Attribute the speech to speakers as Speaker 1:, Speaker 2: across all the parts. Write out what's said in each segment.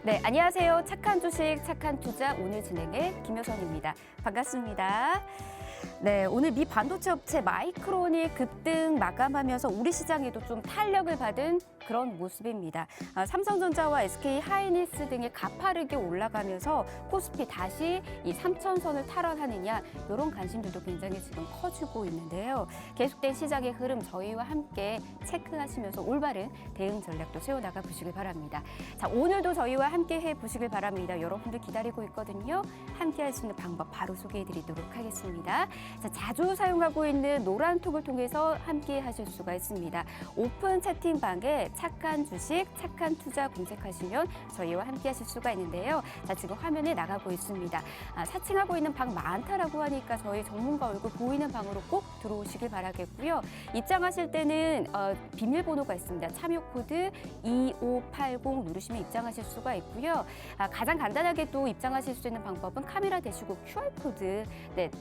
Speaker 1: 네, 안녕하세요. 착한 주식, 착한 투자 오늘 진행의 김효선입니다. 반갑습니다. 네, 오늘 미 반도체 업체 마이크론이 급등 마감하면서 우리 시장에도 좀 탄력을 받은 그런 모습입니다. 삼성전자와 SK 하이닉스 등이 가파르게 올라가면서 코스피 다시 이 3천선을 탈환하느냐 이런 관심들도 굉장히 지금 커지고 있는데요. 계속된 시장의 흐름 저희와 함께 체크하시면서 올바른 대응 전략도 세워나가 보시길 바랍니다. 자, 오늘도 저희와 함께 해보시길 바랍니다. 여러분들 기다리고 있거든요. 함께 할 수 있는 방법 바로 소개해드리도록 하겠습니다. 자, 자주 사용하고 있는 노란톡을 통해서 함께 하실 수가 있습니다. 오픈 채팅방에 착한 주식, 착한 투자 검색하시면 저희와 함께 하실 수가 있는데요. 자, 지금 화면에 나가고 있습니다. 사칭하고 있는 방 많다라고 하니까 저희 전문가 얼굴 보이는 방으로 꼭 들어오시길 바라겠고요. 입장하실 때는 비밀번호가 있습니다. 참여 코드 2580 누르시면 입장하실 수가 있고요. 가장 간단하게 또 입장하실 수 있는 방법은 카메라 대시고 QR코드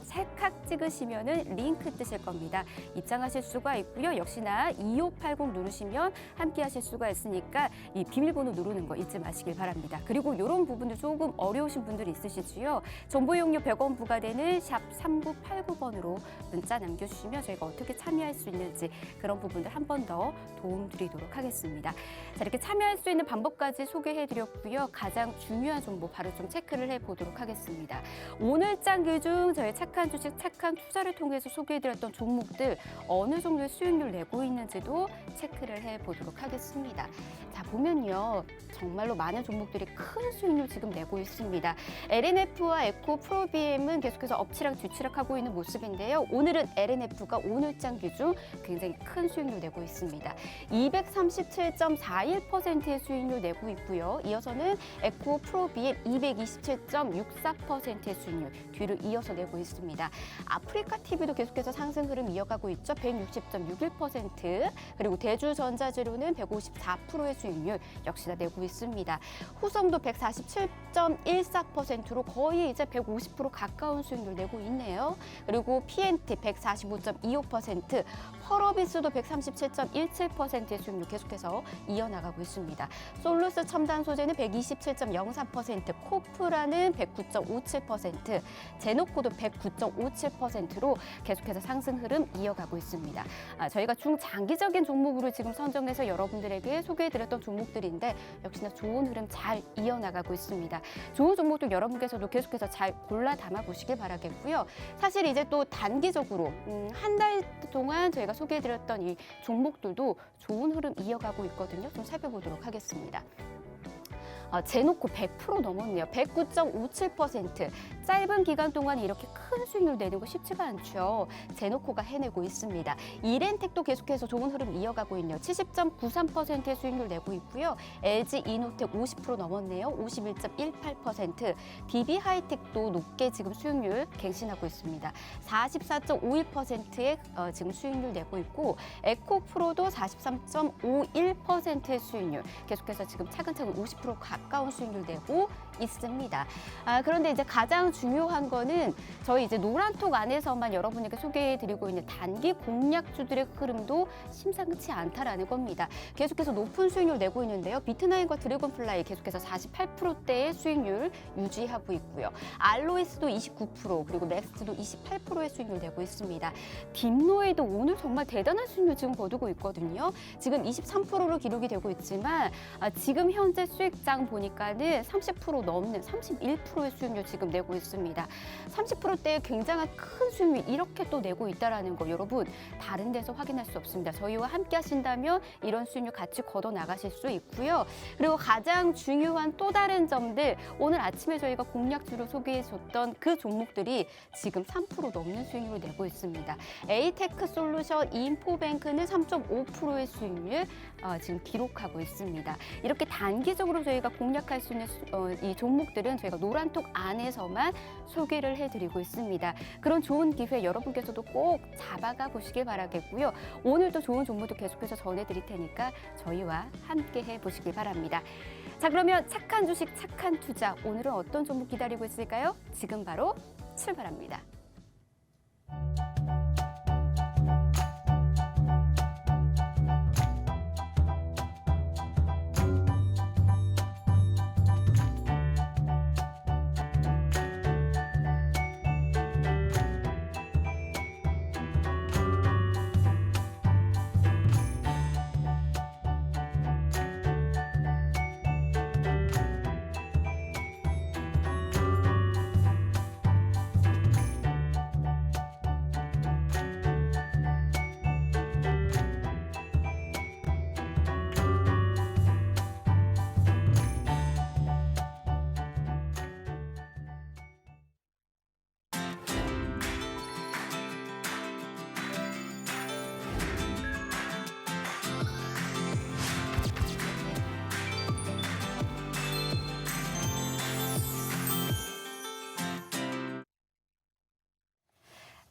Speaker 1: 찰칵 찍으시면은 링크 뜨실 겁니다. 입장하실 수가 있고요. 역시나 2580 누르시면 함께 하실 수가 있으니까 이 비밀번호 누르는 거 잊지 마시길 바랍니다. 그리고 이런 부분들 조금 어려우신 분들이 있으시지요. 정보 이용료 100원 부과되는 샵 3989번으로 문자 남겨주시면 저희가 어떻게 참여할 수 있는지 그런 부분들 한 번 더 도움 드리도록 하겠습니다. 자, 이렇게 참여할 수 있는 방법까지 소개해드렸고요. 가장 중요한 정보 바로 좀 체크를 해보도록 하겠습니다. 오늘장 기준 저희 착한 주식, 착한 투자를 통해서 소개해드렸던 종목들 어느 정도의 수익률 내고 있는지도 체크를 해보도록 하겠습니다. 자, 보면요. 정말로 많은 종목들이 큰 수익률 지금 내고 있습니다. LNF와 에코, 프로비엠은 계속해서 엎치락 뒤치락하고 있는 모습인데요. 오늘은 LNF가 오늘장 기준 굉장히 큰 수익률 내고 있습니다. 237.41%의 수익률 내고 있고요. 이어서는 에코, 프로비엠 227.64%의 수익률 뒤를 이어서 내고 있습니다. 아프리카 TV도 계속해서 상승 흐름 이어가고 있죠. 160.61%, 그리고 대주전자재료는 154%의 수익률 역시나 내고 있습니다. 후성도 147.14%로 거의 이제 150% 가까운 수익률 내고 있네요. 그리고 PNT 145.25%, 펄어비스도 137.17%의 수익률 계속해서 이어나가고 있습니다. 솔루스 첨단 소재는 127.03%, 코프라는 109.57%, 제노코도 109.57%로 계속해서 상승 흐름 이어가고 있습니다. 저희가 중장기적인 종목으로 지금 선정해서 여러분들에게 소개해드렸던 종목들인데 역시나 좋은 흐름 잘 이어나가고 있습니다. 좋은 종목들 여러분께서도 계속해서 잘 골라 담아 보시길 바라겠고요. 사실 이제 또 단기적으로 한 달 동안 저희가 소개해드렸던 이 종목들도 좋은 흐름 이어가고 있거든요. 좀 살펴보도록 하겠습니다. 제노코 100% 넘었네요. 109.57%. 짧은 기간 동안 이렇게 큰 수익률 내는 거 쉽지가 않죠. 제노코가 해내고 있습니다. 이렌텍도 계속해서 좋은 흐름 이어가고 있네요. 70.93%의 수익률 내고 있고요. LG 이노텍 50% 넘었네요. 51.18%. DB하이텍도 높게 지금 수익률 갱신하고 있습니다. 44.51%의 지금 수익률 내고 있고, 에코프로도 43.51%의 수익률 계속해서 지금 차근차근 50% 가까운 수익률 내고 있습니다. 그런데 이제 가장 중요한 거는 저희 이제 노란톡 안에서만 여러분에게 소개해드리고 있는 단기 공략주들의 흐름도 심상치 않다라는 겁니다. 계속해서 높은 수익률 내고 있는데요. 비트나인과 드래곤플라이 계속해서 48%대의 수익률 유지하고 있고요. 알로이스도 29%, 그리고 넥스트도 28%의 수익률 내고 있습니다. 딥노에도 오늘 정말 대단한 수익률 지금 거두고 있거든요. 지금 23%로 기록이 되고 있지만 지금 현재 수익장 보니까는 30% 넘는 31%의 수익률 지금 내고 있습니다. 30%대의 굉장한 큰 수익률 이렇게 또 내고 있다는 거 여러분 다른 데서 확인할 수 없습니다. 저희와 함께 하신다면 이런 수익률 같이 걷어 나가실 수 있고요. 그리고 가장 중요한 또 다른 점들, 오늘 아침에 저희가 공략주로 소개해줬던 그 종목들이 지금 3% 넘는 수익률을 내고 있습니다. 에이테크 솔루션, 인포뱅크는 3.5%의 수익률 지금 기록하고 있습니다. 이렇게 단기적으로 저희가 공략할 수 있는 이 종목들은 저희가 노란톡 안에서만 소개를 해드리고 있습니다. 그런 좋은 기회 여러분께서도 꼭 잡아가 보시길 바라겠고요. 오늘도 좋은 정보도 계속해서 전해드릴 테니까 저희와 함께 해보시길 바랍니다. 자, 그러면 착한 주식, 착한 투자, 오늘은 어떤 종목 기다리고 있을까요? 지금 바로 출발합니다.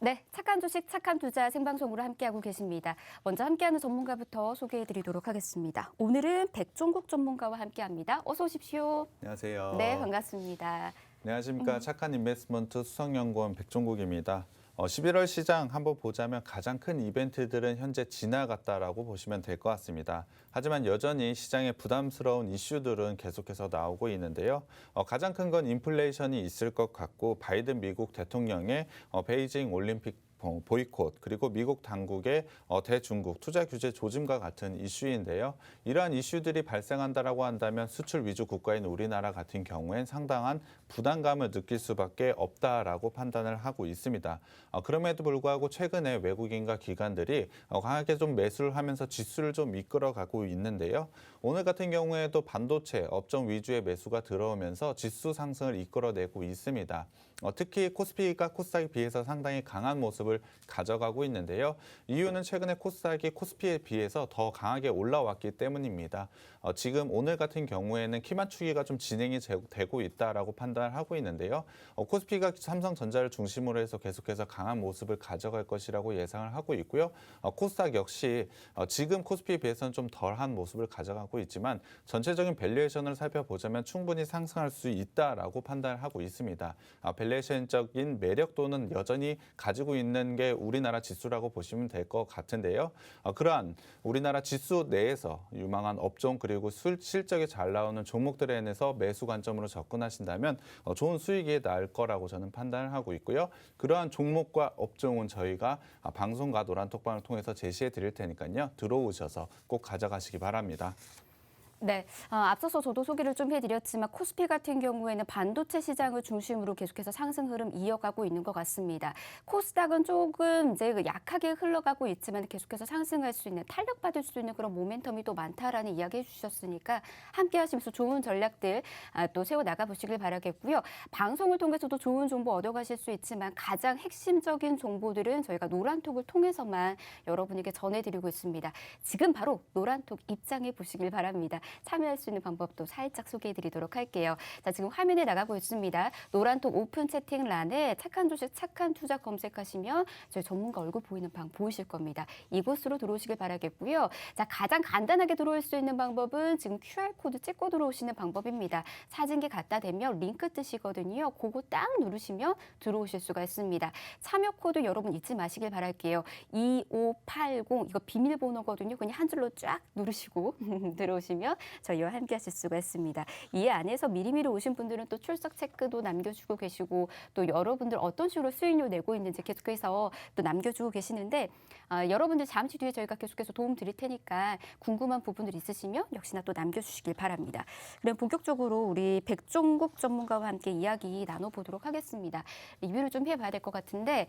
Speaker 1: 네, 착한 주식, 착한 투자 생방송으로 함께하고 계십니다. 먼저 함께하는 전문가부터 소개해드리도록 하겠습니다. 오늘은 백종국 전문가와 함께합니다. 어서 오십시오.
Speaker 2: 안녕하세요.
Speaker 1: 네, 반갑습니다.
Speaker 2: 안녕하십니까. 착한 인베스트먼트 수석연구원 백종국입니다. 11월 시장 한번 보자면 가장 큰 이벤트들은 현재 지나갔다라고 보시면 될 것 같습니다. 하지만 여전히 시장에 부담스러운 이슈들은 계속해서 나오고 있는데요. 가장 큰 건 인플레이션이 있을 것 같고 바이든 미국 대통령의 베이징 올림픽 보이콧 그리고 미국 당국의 대중국 투자 규제 조짐과 같은 이슈인데요. 이러한 이슈들이 발생한다라고 한다면 수출 위주 국가인 우리나라 같은 경우엔 상당한 부담감을 느낄 수밖에 없다라고 판단을 하고 있습니다. 그럼에도 불구하고 최근에 외국인과 기관들이 강하게 좀 매수를 하면서 지수를 좀 이끌어가고 있는데요. 오늘 같은 경우에도 반도체 업종 위주의 매수가 들어오면서 지수 상승을 이끌어내고 있습니다. 특히 코스피가 코스닥에 비해서 상당히 강한 모습을 가져가고 있는데요. 이유는 최근에 코스닥이 코스피에 비해서 더 강하게 올라왔기 때문입니다. 지금 오늘 같은 경우에는 키맞추기가 좀 진행이 되고 있다라고 판단을 하고 있는데요. 코스피가 삼성전자를 중심으로 해서 계속해서 강한 모습을 가져갈 것이라고 예상을 하고 있고요. 코스닥 역시 지금 코스피에 비해서는 좀 덜한 모습을 가져가고 있지만 전체적인 밸류에이션을 살펴보자면 충분히 상승할 수 있다라고 판단을 하고 있습니다. 밸류에이션적인 매력도는 여전히 가지고 있는 게 우리나라 지수라고 보시면 될 것 같은데요. 그러한 우리나라 지수 내에서 유망한 업종 그리고 실적이 잘 나오는 종목들에 한해서 매수 관점으로 접근하신다면 좋은 수익이 날 거라고 저는 판단을 하고 있고요. 그러한 종목과 업종은 저희가 방송과 노란톡방을 통해서 제시해 드릴 테니까요. 들어오셔서 꼭 가져가시기 바랍니다.
Speaker 1: 네, 앞서서 저도 소개를 좀 해드렸지만 코스피 같은 경우에는 반도체 시장을 중심으로 계속해서 상승 흐름 이어가고 있는 것 같습니다. 코스닥은 조금 이제 약하게 흘러가고 있지만 계속해서 상승할 수 있는 탄력받을 수 있는 그런 모멘텀이 또 많다라는 이야기 해주셨으니까 함께 하시면서 좋은 전략들 또 세워 나가 보시길 바라겠고요. 방송을 통해서도 좋은 정보 얻어가실 수 있지만 가장 핵심적인 정보들은 저희가 노란톡을 통해서만 여러분에게 전해드리고 있습니다. 지금 바로 노란톡 입장해 보시길 바랍니다. 참여할 수 있는 방법도 살짝 소개해드리도록 할게요. 자, 지금 화면에 나가고 있습니다. 노란톡 오픈 채팅란에 착한 주식, 착한 투자 검색하시면 저희 전문가 얼굴 보이는 방 보이실 겁니다. 이곳으로 들어오시길 바라겠고요. 자, 가장 간단하게 들어올 수 있는 방법은 지금 QR코드 찍고 들어오시는 방법입니다. 사진기 갖다 대면 링크 뜨시거든요. 그거 딱 누르시면 들어오실 수가 있습니다. 참여 코드 여러분 잊지 마시길 바랄게요. 2580 이거 비밀번호거든요. 그냥 한 줄로 쫙 누르시고 들어오시면 저희와 함께 하실 수가 있습니다. 이 안에서 미리미리 오신 분들은 또 출석 체크도 남겨주고 계시고 또 여러분들 어떤 식으로 수익료 내고 있는지 계속해서 또 남겨주고 계시는데 여러분들 잠시 뒤에 저희가 계속해서 도움 드릴 테니까 궁금한 부분들 있으시면 역시나 또 남겨주시길 바랍니다. 그럼 본격적으로 우리 백종국 전문가와 함께 이야기 나눠보도록 하겠습니다. 리뷰를 좀 해봐야 될 것 같은데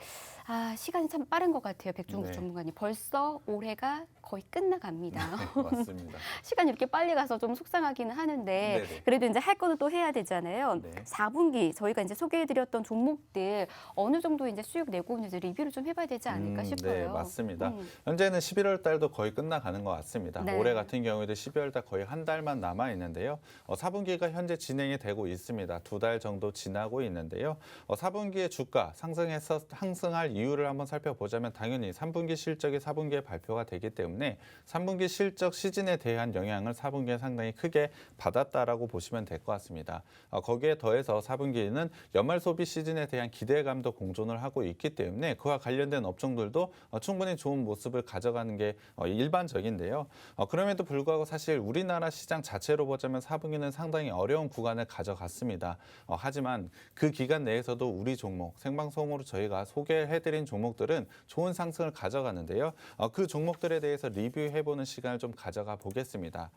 Speaker 1: 시간이 참 빠른 것 같아요. 백종국 전문가님. 벌써 올해가 거의 끝나갑니다.
Speaker 2: 네, 맞습니다.
Speaker 1: 시간이 이렇게 빨리 가서 좀 속상하기는 하는데
Speaker 2: 네네.
Speaker 1: 그래도 이제 할 거는 또 해야 되잖아요.
Speaker 2: 네.
Speaker 1: 4분기 저희가 이제 소개해드렸던 종목들 어느 정도 이제 수익 내고 있는지 리뷰를 좀 해봐야 되지 않을까 싶어요.
Speaker 2: 네, 맞습니다. 현재는 11월 달도 거의 끝나가는 것 같습니다.
Speaker 1: 네.
Speaker 2: 올해 같은 경우에도 12월 달 거의 한 달만 남아 있는데요. 4분기가 현재 진행이 되고 있습니다. 2달 정도 지나고 있는데요. 4분기의 주가 상승할 이유를 한번 살펴보자면 당연히 3분기 실적이 4분기에 발표가 되기 때문에 3분기 실적 시즌에 대한 영향을 4분기에 상당히 크게 받았다라고 보시면 될 것 같습니다. 거기에 더해서 4분기에는 연말 소비 시즌에 대한 기대감도 공존을 하고 있기 때문에 그와 관련된 업종들도 충분히 좋은 모습을 가져가는 게 일반적인데요. 그럼에도 불구하고 사실 우리나라 시장 자체로 보자면 4분기는 상당히 어려운 구간을 가져갔습니다. 하지만 그 기간 내에서도 우리 종목, 생방송으로 저희가 소개해드린 종목들은 좋은 상승을 가져가는데요. 그 종목들에 대해서 리뷰해보는 시간을 좀 가져가 보겠습니다.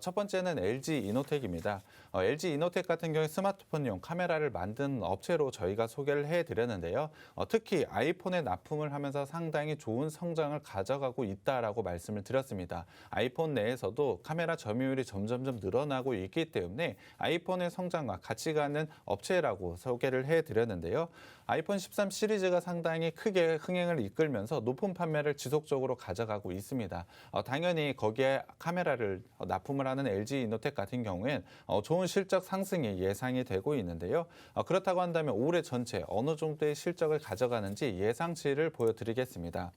Speaker 2: 첫 번째는 LG 이노텍입니다. LG 이노텍 같은 경우에 스마트폰용 카메라를 만든 업체로 저희가 소개를 해드렸는데요. 특히 아이폰에 납품을 하면서 상당히 좋은 성장을 가져가고 있다라고 말씀을 드렸습니다. 아이폰 내에서도 카메라 점유율이 점점점 늘어나고 있기 때문에 아이폰의 성장과 같이 가는 업체라고 소개를 해드렸는데요. 아이폰 13 시리즈가 상당히 크게 흥행을 이끌면서 높은 판매를 지속적으로 가져가고 있습니다. 당연히 거기에 카메라를 납품을 중심을 하는 LG이노텍 같은 경우엔 좋은 실적 상승이 예상이 되고 있는데요. 그렇다고 한다면 올해 전체 어느 정도의 실적을 가져가는지 예상치를 보여드리겠습니다.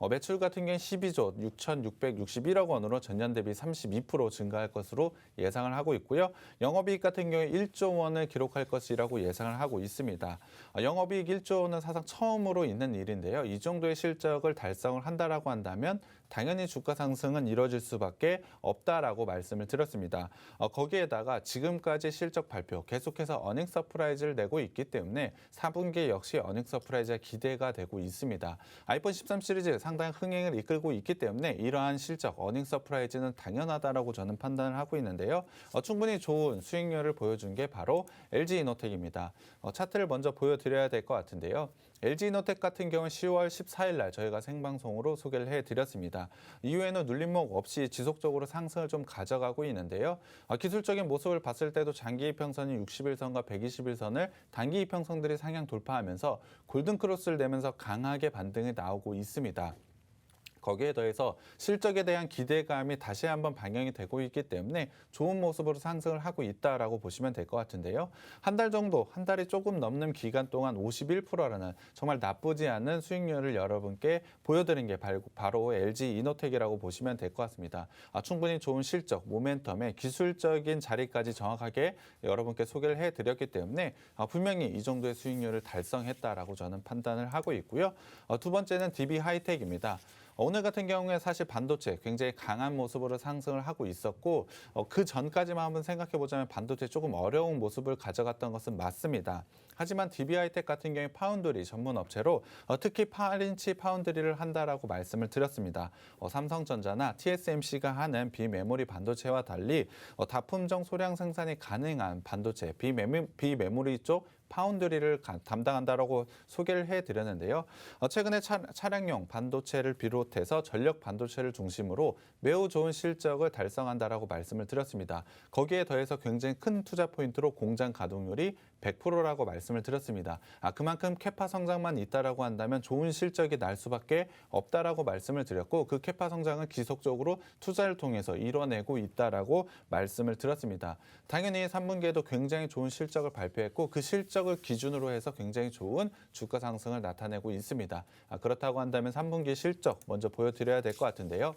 Speaker 2: 매출 같은 경우는 12조 6,661억 원으로 전년 대비 32% 증가할 것으로 예상을 하고 있고요. 영업이익 같은 경우에 1조 원을 기록할 것이라고 예상을 하고 있습니다. 영업이익 1조 원은 사상 처음으로 있는 일인데요. 이 정도의 실적을 달성을 한다라고 한다면 당연히 주가 상승은 이뤄질 수밖에 없다라고 말씀을 드렸습니다. 거기에다가 지금까지 실적 발표 계속해서 어닝 서프라이즈를 내고 있기 때문에 4분기 역시 어닝 서프라이즈가 기대가 되고 있습니다. 아이폰 13 시리즈 상당히 흥행을 이끌고 있기 때문에 이러한 실적 어닝 서프라이즈는 당연하다라고 저는 판단을 하고 있는데요. 충분히 좋은 수익률을 보여준 게 바로 LG이노텍입니다. 차트를 먼저 보여드려야 될 것 같은데요. LG이노텍 같은 경우는 10월 14일 날 저희가 생방송으로 소개를 해드렸습니다. 이후에는 눌림목 없이 지속적으로 상승을 좀 가져가고 있는데요. 기술적인 모습을 봤을 때도 장기 이평선인 60일선과 120일선을 단기 이평선들이 상향 돌파하면서 골든크로스를 내면서 강하게 반등이 나오고 있습니다. 거기에 더해서 실적에 대한 기대감이 다시 한번 반영이 되고 있기 때문에 좋은 모습으로 상승을 하고 있다라고 보시면 될 것 같은데요. 한 달 정도, 한 달이 조금 넘는 기간 동안 51%라는 정말 나쁘지 않은 수익률을 여러분께 보여드린 게 바로 LG이노텍이라고 보시면 될 것 같습니다. 충분히 좋은 실적, 모멘텀의 기술적인 자리까지 정확하게 여러분께 소개를 해드렸기 때문에 분명히 이 정도의 수익률을 달성했다라고 저는 판단을 하고 있고요. 두 번째는 DB하이텍입니다. 오늘 같은 경우에 사실 반도체 굉장히 강한 모습으로 상승을 하고 있었고 그 전까지만 한번 생각해 보자면 반도체 조금 어려운 모습을 가져갔던 것은 맞습니다. 하지만 DB하이텍 같은 경우에 파운드리 전문 업체로 특히 8인치 파운드리를 한다라고 말씀을 드렸습니다. 삼성전자나 TSMC가 하는 비메모리 반도체와 달리 다품종 소량 생산이 가능한 반도체 비메모리 쪽 파운드리를 담당한다라고 소개를 해드렸는데요. 최근에 차량용 반도체를 비롯해서 전력 반도체를 중심으로 매우 좋은 실적을 달성한다라고 말씀을 드렸습니다. 거기에 더해서 굉장히 큰 투자 포인트로 공장 가동률이 100%라고 말씀을 드렸습니다. 그만큼 캐파 성장만 있다라고 한다면 좋은 실적이 날 수밖에 없다라고 말씀을 드렸고 그 캐파 성장은 지속적으로 투자를 통해서 이뤄내고 있다라고 말씀을 드렸습니다. 당연히 3분기에도 굉장히 좋은 실적을 발표했고 그 실적을 기준으로 해서 굉장히 좋은 주가 상승을 나타내고 있습니다. 그렇다고 한다면 3분기 실적 먼저 보여드려야 될 것 같은데요.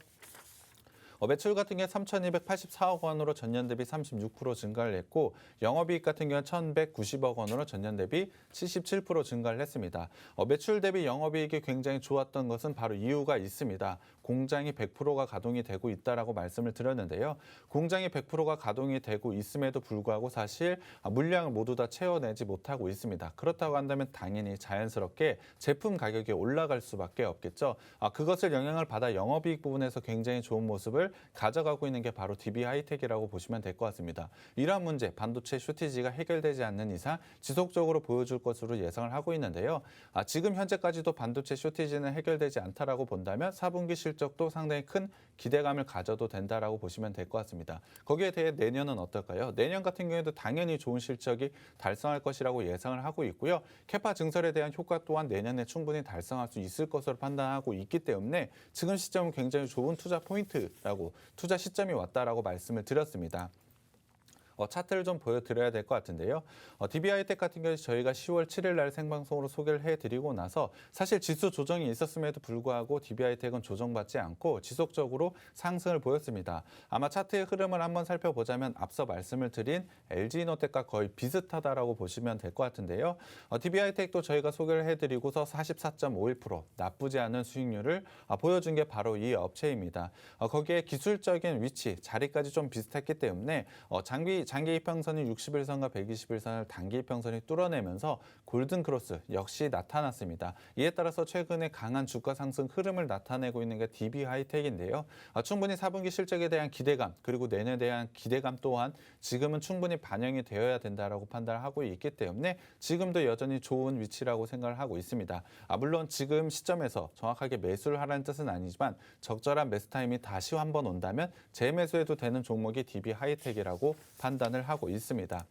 Speaker 2: 매출 같은 경우에 3,284억 원으로 전년 대비 36% 증가를 했고 영업이익 같은 경우는 1,190억 원으로 전년 대비 77% 증가를 했습니다. 매출 대비 영업이익이 굉장히 좋았던 것은 바로 이유가 있습니다. 공장이 100%가 가동이 되고 있다라고 말씀을 드렸는데요. 공장이 100%가 가동이 되고 있음에도 불구하고 사실 물량을 모두 다 채워내지 못하고 있습니다. 그렇다고 한다면 당연히 자연스럽게 제품 가격이 올라갈 수밖에 없겠죠. 그것을 영향을 받아 영업이익 부분에서 굉장히 좋은 모습을 가져가고 있는 게 바로 DB하이텍이라고 보시면 될 것 같습니다. 이러한 문제, 반도체 쇼티지가 해결되지 않는 이상 지속적으로 보여줄 것으로 예상을 하고 있는데요. 지금 현재까지도 반도체 쇼티지는 해결되지 않다라고 본다면 4분기 실적도 상당히 큰 기대감을 가져도 된다라고 보시면 될 것 같습니다. 거기에 대해 내년은 어떨까요? 내년 같은 경우에도 당연히 좋은 실적이 달성할 것이라고 예상을 하고 있고요. 캐파 증설에 대한 효과 또한 내년에 충분히 달성할 수 있을 것으로 판단하고 있기 때문에 지금 시점은 굉장히 좋은 투자 포인트라고 투자 시점이 왔다라고 말씀을 드렸습니다. 차트를 좀 보여드려야 될 것 같은데요. DB하이텍 같은 경우 저희가 10월 7일 날 생방송으로 소개를 해드리고 나서 사실 지수 조정이 있었음에도 불구하고 DB하이텍은 조정받지 않고 지속적으로 상승을 보였습니다. 아마 차트의 흐름을 한번 살펴보자면 앞서 말씀을 드린 LG이노텍과 거의 비슷하다라고 보시면 될 것 같은데요. DB하이텍도 저희가 소개를 해드리고서 44.51% 나쁘지 않은 수익률을 보여준 게 바로 이 업체입니다. 거기에 기술적인 위치, 자리까지 좀 비슷했기 때문에 장기 이평선이 60일선과 120일선을 단기 이평선이 뚫어내면서 골든크로스 역시 나타났습니다. 이에 따라서 최근에 강한 주가 상승 흐름을 나타내고 있는 게 DB하이텍인데요. 충분히 4분기 실적에 대한 기대감 그리고 내년에 대한 기대감 또한 지금은 충분히 반영이 되어야 된다라고 판단을 하고 있기 때문에 지금도 여전히 좋은 위치라고 생각을 하고 있습니다. 물론 지금 시점에서 정확하게 매수를 하라는 뜻은 아니지만 적절한 매수 타임이 다시 한번 온다면 재매수해도 되는 종목이 DB하이텍이라고 판단을 하고 있습니다.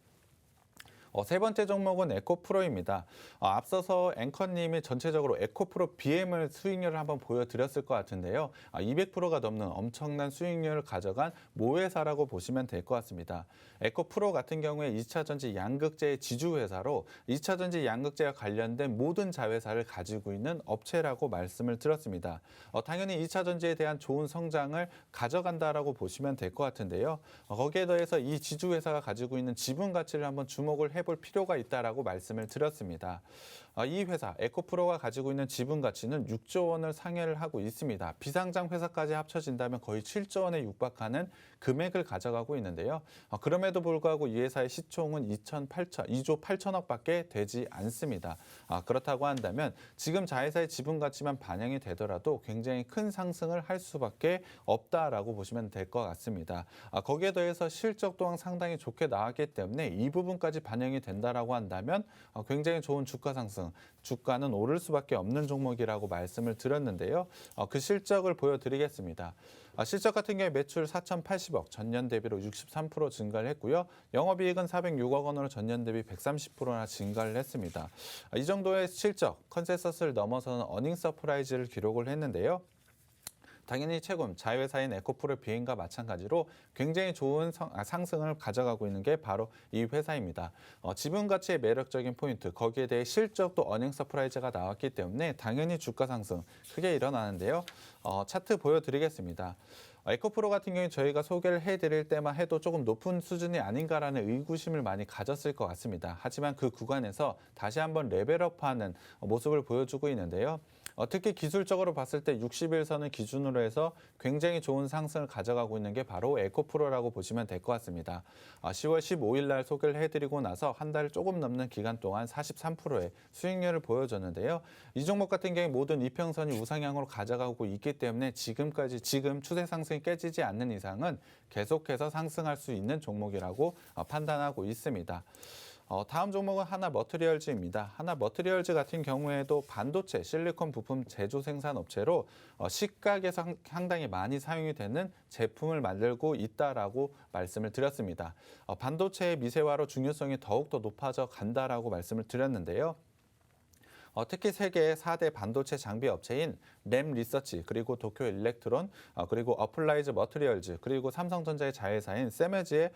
Speaker 2: 세 번째 종목은 에코프로입니다. 앞서서 앵커님이 전체적으로 에코프로 BM을 수익률을 한번 보여드렸을 것 같은데요. 200%가 넘는 엄청난 수익률을 가져간 모회사라고 보시면 될 것 같습니다. 에코프로 같은 경우에 2차전지 양극재의 지주회사로 2차전지 양극재와 관련된 모든 자회사를 가지고 있는 업체라고 말씀을 드렸습니다. 당연히 2차전지에 대한 좋은 성장을 가져간다라고 보시면 될 것 같은데요. 거기에 더해서 이 지주회사가 가지고 있는 지분 가치를 한번 주목을 해볼 필요가 있다라고 말씀을 드렸습니다. 이 회사 에코프로가 가지고 있는 지분 가치는 6조 원을 상회를 하고 있습니다. 비상장 회사까지 합쳐진다면 거의 7조 원에 육박하는 금액을 가져가고 있는데요. 그럼에도 불구하고 이 회사의 시총은 2조 8천억밖에 되지 않습니다. 그렇다고 한다면 지금 자회사의 지분 가치만 반영이 되더라도 굉장히 큰 상승을 할 수밖에 없다라고 보시면 될 것 같습니다. 거기에 더해서 실적 또한 상당히 좋게 나왔기 때문에 이 부분까지 반영이 된다라고 한다면 굉장히 좋은 주가 상승, 주가는 오를 수밖에 없는 종목이라고 말씀을 드렸는데요. 그 실적을 보여드리겠습니다. 실적 같은 경우에 매출 4,080억, 전년 대비로 63% 증가를 했고요. 영업이익은 406억 원으로 전년 대비 130%나 증가를 했습니다. 이 정도의 실적, 컨센서스를 넘어서는 어닝 서프라이즈를 기록을 했는데요. 당연히 최근 자회사인 에코프로 비행과 마찬가지로 굉장히 좋은 상승을 가져가고 있는 게 바로 이 회사입니다. 지분 가치의 매력적인 포인트, 거기에 대해 실적도 어닝 서프라이즈가 나왔기 때문에 당연히 주가 상승 크게 일어나는데요. 차트 보여드리겠습니다. 에코프로 같은 경우에 저희가 소개를 해드릴 때만 해도 조금 높은 수준이 아닌가라는 의구심을 많이 가졌을 것 같습니다. 하지만 그 구간에서 다시 한번 레벨업하는 모습을 보여주고 있는데요. 특히 기술적으로 봤을 때 60일선을 기준으로 해서 굉장히 좋은 상승을 가져가고 있는 게 바로 에코프로라고 보시면 될 것 같습니다. 10월 15일 날 소개를 해드리고 나서 한 달 조금 넘는 기간 동안 43%의 수익률을 보여줬는데요. 이 종목 같은 경우에 모든 이평선이 우상향으로 가져가고 있기 때문에 지금 추세 상승이 깨지지 않는 이상은 계속해서 상승할 수 있는 종목이라고 판단하고 있습니다. 다음 종목은 하나머트리얼즈입니다. 하나머트리얼즈 같은 경우에도 반도체, 실리콘 부품 제조 생산 업체로 식각에서 상당히 많이 사용이 되는 제품을 만들고 있다라고 말씀을 드렸습니다. 반도체의 미세화로 중요성이 더욱더 높아져 간다라고 말씀을 드렸는데요. 특히 세계 4대 반도체 장비 업체인 램 리서치, 그리고 도쿄 일렉트론, 그리고 어플라이즈 머트리얼즈, 그리고 삼성전자의 자회사인 세메즈에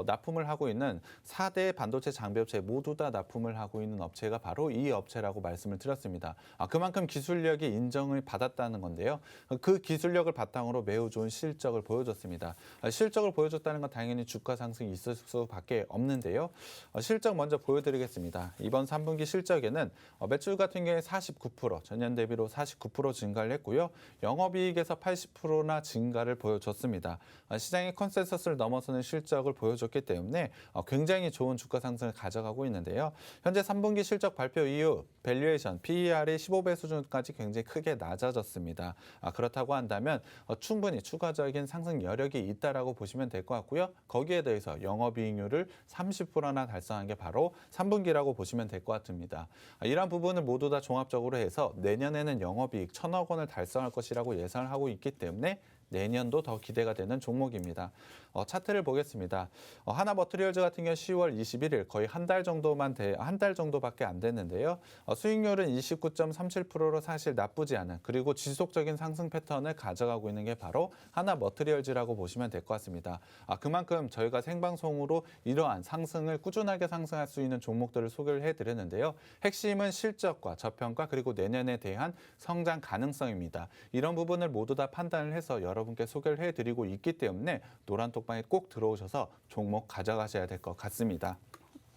Speaker 2: 납품을 하고 있는 4대 반도체 장비 업체 모두 다 납품을 하고 있는 업체가 바로 이 업체라고 말씀을 드렸습니다. 그만큼 기술력이 인정을 받았다는 건데요. 그 기술력을 바탕으로 매우 좋은 실적을 보여줬습니다. 실적을 보여줬다는 건 당연히 주가 상승이 있을 수밖에 없는데요. 실적 먼저 보여드리겠습니다. 이번 3분기 실적에는 매출 같은 경우에 49%, 전년 대비로 49% 증가를 했고요. 영업이익에서 80%나 증가를 보여줬습니다. 시장의 컨센서스를 넘어서는 실적을 보여줬기 때문에 굉장히 좋은 주가 상승을 가져가고 있는데요. 현재 3분기 실적 발표 이후 밸류에이션, PER이 15배 수준까지 굉장히 크게 낮아졌습니다. 그렇다고 한다면 충분히 추가적인 상승 여력이 있다라고 보시면 될 것 같고요. 거기에 대해서 영업이익률을 30%나 달성한 게 바로 3분기라고 보시면 될 것 같습니다. 이러한 부분을 모두 다 종합적으로 해서 내년에는 영업이익 1,000억 원을 달성할 것이라고 예상을 하고 있기 때문에 내년도 더 기대가 되는 종목입니다. 차트를 보겠습니다. 하나머트리얼즈 같은 경우 10월 21일 거의 한 달 정도밖에 안 됐는데요. 수익률은 29.37%로 사실 나쁘지 않은, 그리고 지속적인 상승 패턴을 가져가고 있는 게 바로 하나머트리얼즈라고 보시면 될 것 같습니다. 그만큼 저희가 생방송으로 이러한 상승을 꾸준하게 상승할 수 있는 종목들을 소개를 해드렸는데요. 핵심은 실적과 저평가, 그리고 내년에 대한 성장 가능성입니다. 이런 부분을 모두 다 판단을 해서 여러분께 소개를 해드리고 있기 때문에 노란톡방에 꼭 들어오셔서 종목 가져가셔야 될 것 같습니다.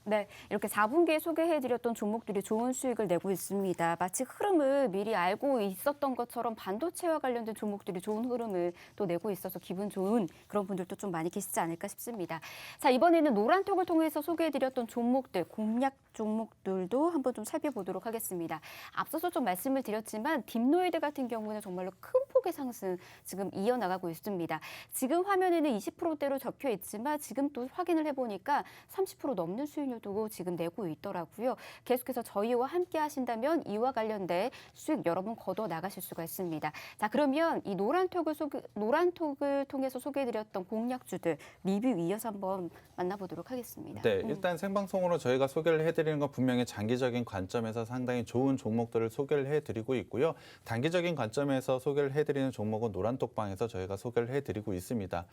Speaker 1: 네, 이렇게 4분기에 소개해드렸던 종목들이 좋은 수익을 내고 있습니다. 마치 흐름을 미리 알고 있었던 것처럼 반도체와 관련된 종목들이 좋은 흐름을 또 내고 있어서 기분 좋은 그런 분들도 좀 많이 계시지 않을까 싶습니다. 자, 이번에는 노란톡을 통해서 소개해드렸던 종목들, 공략 종목들도 한번 좀 살펴보도록 하겠습니다. 앞서서 좀 말씀을 드렸지만 딥노이드 같은 경우는 정말로 큰 폭의 상승 지금 이어나가고 있습니다. 지금 화면에는 20%대로 적혀 있지만 지금 또 확인을 해보니까 30% 넘는 수익률 수익률도 지금 내고 있더라고요. 계속해서 저희와 함께 하신다면 이와 관련된 수익 여러분 거둬 나가실 수가 있습니다. 자, 그러면 이 노란톡을 통해서 소개해드렸던 공략주들 리뷰 이어서 한번 만나보도록 하겠습니다.
Speaker 2: 네, 일단 생방송으로 저희가 소개를 해드리는 건 분명히 장기적인 관점에서 상당히 좋은 종목들을 소개를 해드리고 있고요. 단기적인 관점에서 소개를 해드리는 종목은 노란톡방에서 저희가 소개를 해드리고 있습니다.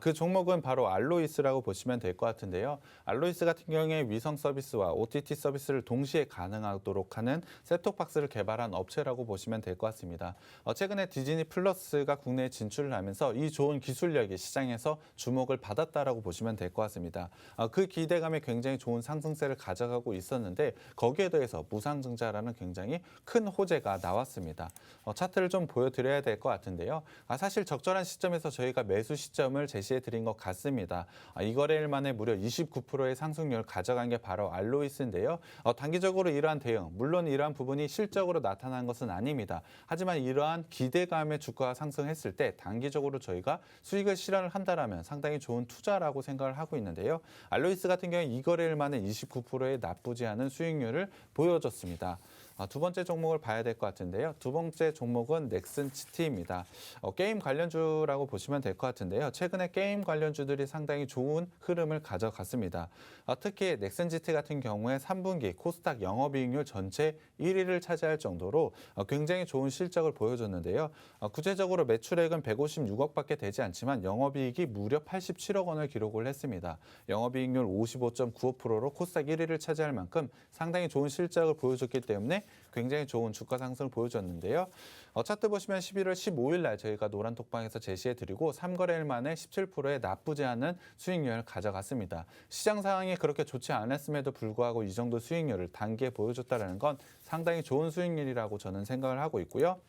Speaker 2: 그 종목은 바로 알로이스라고 보시면 될 것 같은데요. 알로이스 같은 경우에 위성 서비스와 OTT 서비스를 동시에 가능하도록 하는 셋톱박스를 개발한 업체라고 보시면 될 것 같습니다. 최근에 디즈니 플러스가 국내에 진출을 하면서 이 좋은 기술력이 시장에서 주목을 받았다라고 보시면 될 것 같습니다. 그 기대감에 굉장히 좋은 상승세를 가져가고 있었는데 거기에 더해서 무상증자라는 굉장히 큰 호재가 나왔습니다. 차트를 좀 보여드려야 될 것 같은데요. 사실 적절한 시점에서 저희가 매수 시점을 제시해 드린 것 같습니다. 이 거래일 만에 무려 29%의 상승률을 가져간 게 바로 알로이스인데요. 단기적으로 이러한 대응, 물론 이러한 부분이 실적으로 나타난 것은 아닙니다. 하지만 이러한 기대감에 주가가 상승했을 때 단기적으로 저희가 수익을 실현을 한다라면 상당히 좋은 투자라고 생각을 하고 있는데요. 알로이스 같은 경우에 이 거래일 만에 29%의 나쁘지 않은 수익률을 보여줬습니다. 두 번째 종목을 봐야 될 것 같은데요. 두 번째 종목은 넥슨치티입니다. 게임 관련주라고 보시면 될 것 같은데요. 최근에 게임 관련주들이 상당히 좋은 흐름을 가져갔습니다. 특히 넥슨치티 같은 경우에 3분기 코스닥 영업이익률 전체 1위를 차지할 정도로 굉장히 좋은 실적을 보여줬는데요. 구체적으로 매출액은 156억밖에 되지 않지만 영업이익이 무려 87억 원을 기록을 했습니다. 영업이익률 55.95%로 코스닥 1위를 차지할 만큼 상당히 좋은 실적을 보여줬기 때문에 굉장히 좋은 주가 상승을 보여줬는데요. 차트 보시면 11월 15일 날 저희가 노란톡방에서 제시해드리고 3거래일 만에 17%의 나쁘지 않은 수익률을 가져갔습니다. 시장 상황이 그렇게 좋지 않았음에도 불구하고 이 정도 수익률을 단기에 보여줬다는 건 상당히 좋은 수익률이라고 저는 생각을 하고 있고요.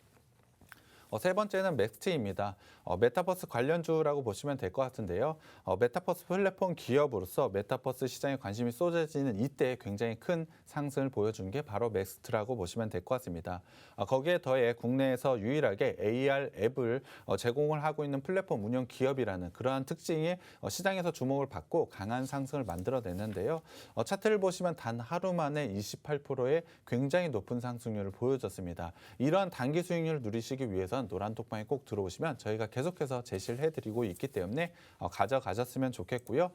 Speaker 2: 세 번째는 맥스티입니다. 메타버스 관련주라고 보시면 될 것 같은데요. 메타버스 플랫폼 기업으로서 메타버스 시장에 관심이 쏟아지는 이때 굉장히 큰 상승을 보여준 게 바로 맥스트라고 보시면 될 것 같습니다. 거기에 더해 국내에서 유일하게 AR 앱을 제공을 하고 있는 플랫폼 운영 기업이라는 그러한 특징이 시장에서 주목을 받고 강한 상승을 만들어냈는데요. 차트를 보시면 단 하루 만에 28%의 굉장히 높은 상승률을 보여줬습니다. 이러한 단기 수익률을 누리시기 위해선 노란톡방에 꼭 들어오시면 저희가 계속해서 제시를 해드리고 있기 때문에 가져가셨으면 좋겠고요.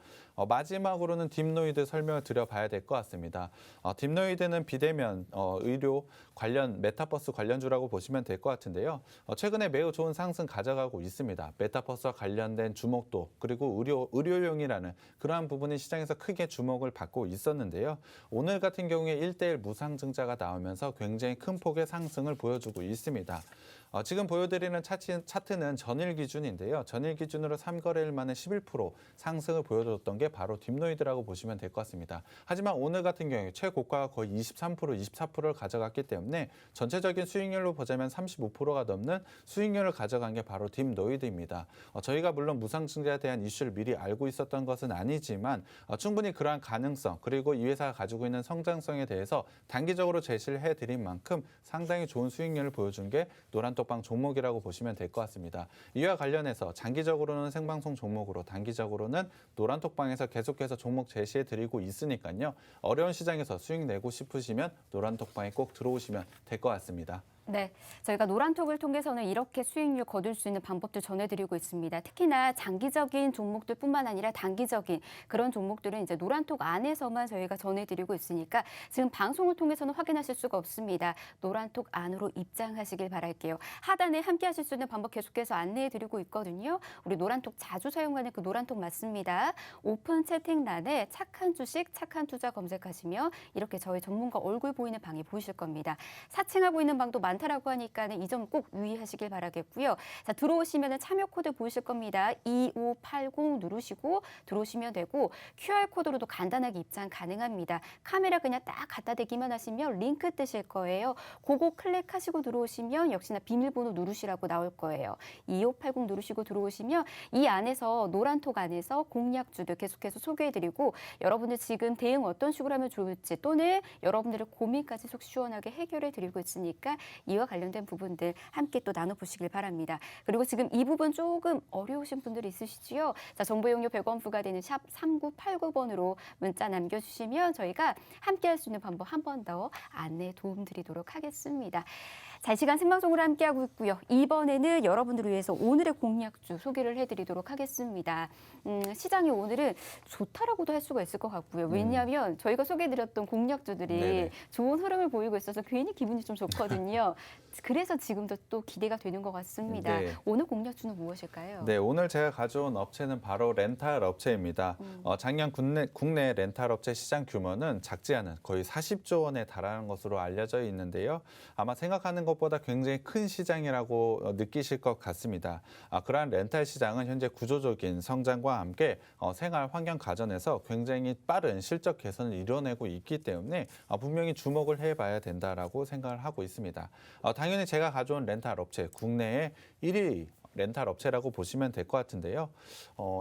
Speaker 2: 마지막으로는 딥노이드 설명을 드려봐야 될 것 같습니다. 딥노이드는 비대면 의료 관련 메타버스 관련주라고 보시면 될 것 같은데요. 최근에 매우 좋은 상승 가져가고 있습니다. 메타버스와 관련된 주목도 그리고 의료용이라는 그러한 부분이 시장에서 크게 주목을 받고 있었는데요. 오늘 같은 경우에 1대1 무상증자가 나오면서 굉장히 큰 폭의 상승을 보여주고 있습니다. 지금 보여드리는 차트는 전일 기준인데요. 전일 기준으로 3거래일 만에 11% 상승을 보여줬던 게 바로 딥노이드라고 보시면 될 것 같습니다. 하지만 오늘 같은 경우에 최고가가 거의 23%, 24%를 가져갔기 때문에 전체적인 수익률로 보자면 35%가 넘는 수익률을 가져간 게 바로 딥노이드입니다. 저희가 물론 무상증자에 대한 이슈를 미리 알고 있었던 것은 아니지만 충분히 그러한 가능성 그리고 이 회사가 가지고 있는 성장성에 대해서 단기적으로 제시를 해드린 만큼 상당히 좋은 수익률을 보여준 게 노란톡방 종목이라고 보시면 될 것 같습니다. 이와 관련해서 장기적으로는 생방송 종목으로 단기적으로는 노란톡방에서 계속해서 종목 제시해드리고 있으니까요. 어려운 시장에서 수익 내고 싶으시면 노란톡방에 꼭 들어오시면 될 것 같습니다.
Speaker 1: 네, 저희가 노란톡을 통해서는 이렇게 수익률 거둘 수 있는 방법도 전해드리고 있습니다. 특히나 장기적인 종목들뿐만 아니라 단기적인 그런 종목들은 이제 노란톡 안에서만 저희가 전해드리고 있으니까 지금 방송을 통해서는 확인하실 수가 없습니다. 노란톡 안으로 입장하시길 바랄게요. 하단에 함께하실 수 있는 방법 계속해서 안내해드리고 있거든요. 우리 노란톡 자주 사용하는 그 노란톡 맞습니다. 오픈 채팅란에 착한 주식, 착한 투자 검색하시면 이렇게 저희 전문가 얼굴 보이는 방이 보이실 겁니다. 사칭하고 있는 방도 많다라고 하니까는 이 점 꼭 유의하시길 바라겠고요. 자, 들어오시면은 참여 코드 보이실 겁니다. 2580 누르시고 들어오시면 되고 QR코드로도 간단하게 입장 가능합니다. 카메라 그냥 딱 갖다 대기만 하시면 링크 뜨실 거예요. 그거 클릭하시고 들어오시면 역시나 비밀번호 누르시라고 나올 거예요. 2580 누르시고 들어오시면 이 안에서 노란톡 안에서 공략주들 계속해서 소개해드리고 여러분들 지금 대응 어떤 식으로 하면 좋을지 또는 여러분들의 고민까지 속 시원하게 해결해드리고 있으니까 이와 관련된 부분들 함께 또 나눠보시길 바랍니다. 그리고 지금 이 부분 조금 어려우신 분들이 있으시지요? 자, 정보 이용료 100원 부과되는 샵 3989번으로 문자 남겨주시면 저희가 함께 할 수 있는 방법 한 번 더 안내 도움드리도록 하겠습니다. 자, 이 시간 생방송으로 함께하고 있고요. 이번에는 여러분들을 위해서 오늘의 공략주 소개를 해드리도록 하겠습니다. 시장이 오늘은 좋다라고도 할 수가 있을 것 같고요. 왜냐하면 저희가 소개해드렸던 공략주들이
Speaker 2: 네네.
Speaker 1: 좋은 흐름을 보이고 있어서 괜히 기분이 좀 좋거든요. 그래서 지금도 또 기대가 되는 것 같습니다.
Speaker 2: 네.
Speaker 1: 오늘 공략주는 무엇일까요?
Speaker 2: 네, 오늘 제가 가져온 업체는 바로 렌탈 업체입니다. 작년 국내 렌탈 업체 시장 규모는 작지 않은 거의 40조 원에 달하는 것으로 알려져 있는데요. 아마 생각하는 것보다 굉장히 큰 시장이라고 느끼실 것 같습니다. 그러한 렌탈 시장은 현재 구조적인 성장과 함께 생활 환경 가전에서 굉장히 빠른 실적 개선을 이뤄내고 있기 때문에 분명히 주목을 해봐야 된다라고 생각을 하고 있습니다. 당연히 제가 가져온 렌탈 업체 국내에 1위 렌탈 업체라고 보시면 될 것 같은데요.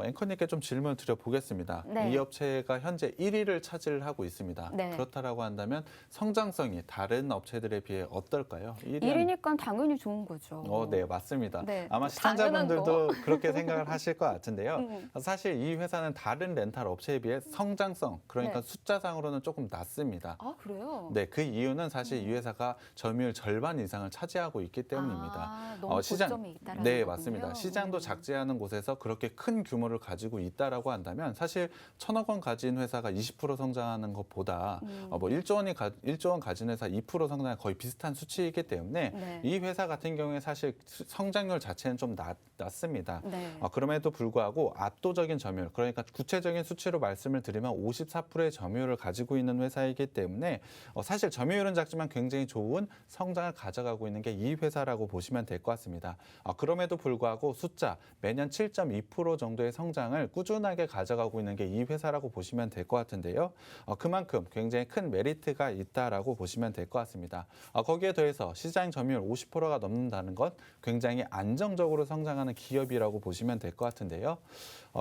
Speaker 2: 앵커님께 좀 질문을 드려보겠습니다.
Speaker 1: 네.
Speaker 2: 이 업체가 현재 1위를 차지를 하고 있습니다.
Speaker 1: 네.
Speaker 2: 그렇다라고 한다면 성장성이 다른 업체들에 비해 어떨까요?
Speaker 1: 1위니까 당연히 좋은 거죠.
Speaker 2: 네, 맞습니다.
Speaker 1: 네,
Speaker 2: 아마
Speaker 1: 당연한
Speaker 2: 시청자분들도 그렇게 생각을 하실 것 같은데요.
Speaker 1: 음.
Speaker 2: 사실 이 회사는 다른 렌탈 업체에 비해 성장성, 그러니까
Speaker 1: 네.
Speaker 2: 숫자상으로는 조금 낮습니다.
Speaker 1: 아, 그래요?
Speaker 2: 네, 그 이유는 사실 이 회사가 점유율 절반 이상을 차지하고 있기 때문입니다.
Speaker 1: 너무 고점이 있다라는
Speaker 2: 네,
Speaker 1: 거군요.
Speaker 2: 맞습니다. 시장도 작지 않은 곳에서 그렇게 큰 규모를 가지고 있다라고 한다면 사실 1,000억 원 가진 회사가 20% 성장하는 것보다 뭐 1조 원 가진 회사 2% 성장은 거의 비슷한 수치이기 때문에
Speaker 1: 네.
Speaker 2: 이 회사 같은 경우에 사실 성장률 자체는 좀 낮습니다.
Speaker 1: 네.
Speaker 2: 그럼에도 불구하고 압도적인 점유율, 그러니까 구체적인 수치로 말씀을 드리면 54%의 점유율을 가지고 있는 회사이기 때문에 사실 점유율은 작지만 굉장히 좋은 성장을 가져가고 있는 게 이 회사라고 보시면 될 것 같습니다. 그럼에도 불구하고 숫자 매년 7.2% 정도의 성장을 꾸준하게 가져가고 있는 게 이 회사라고 보시면 될 것 같은데요. 그만큼 굉장히 큰 메리트가 있다라고 보시면 될 것 같습니다. 거기에 더해서 시장 점유율 50%가 넘는다는 것 굉장히 안정적으로 성장하는 기업이라고 보시면 될 것 같은데요.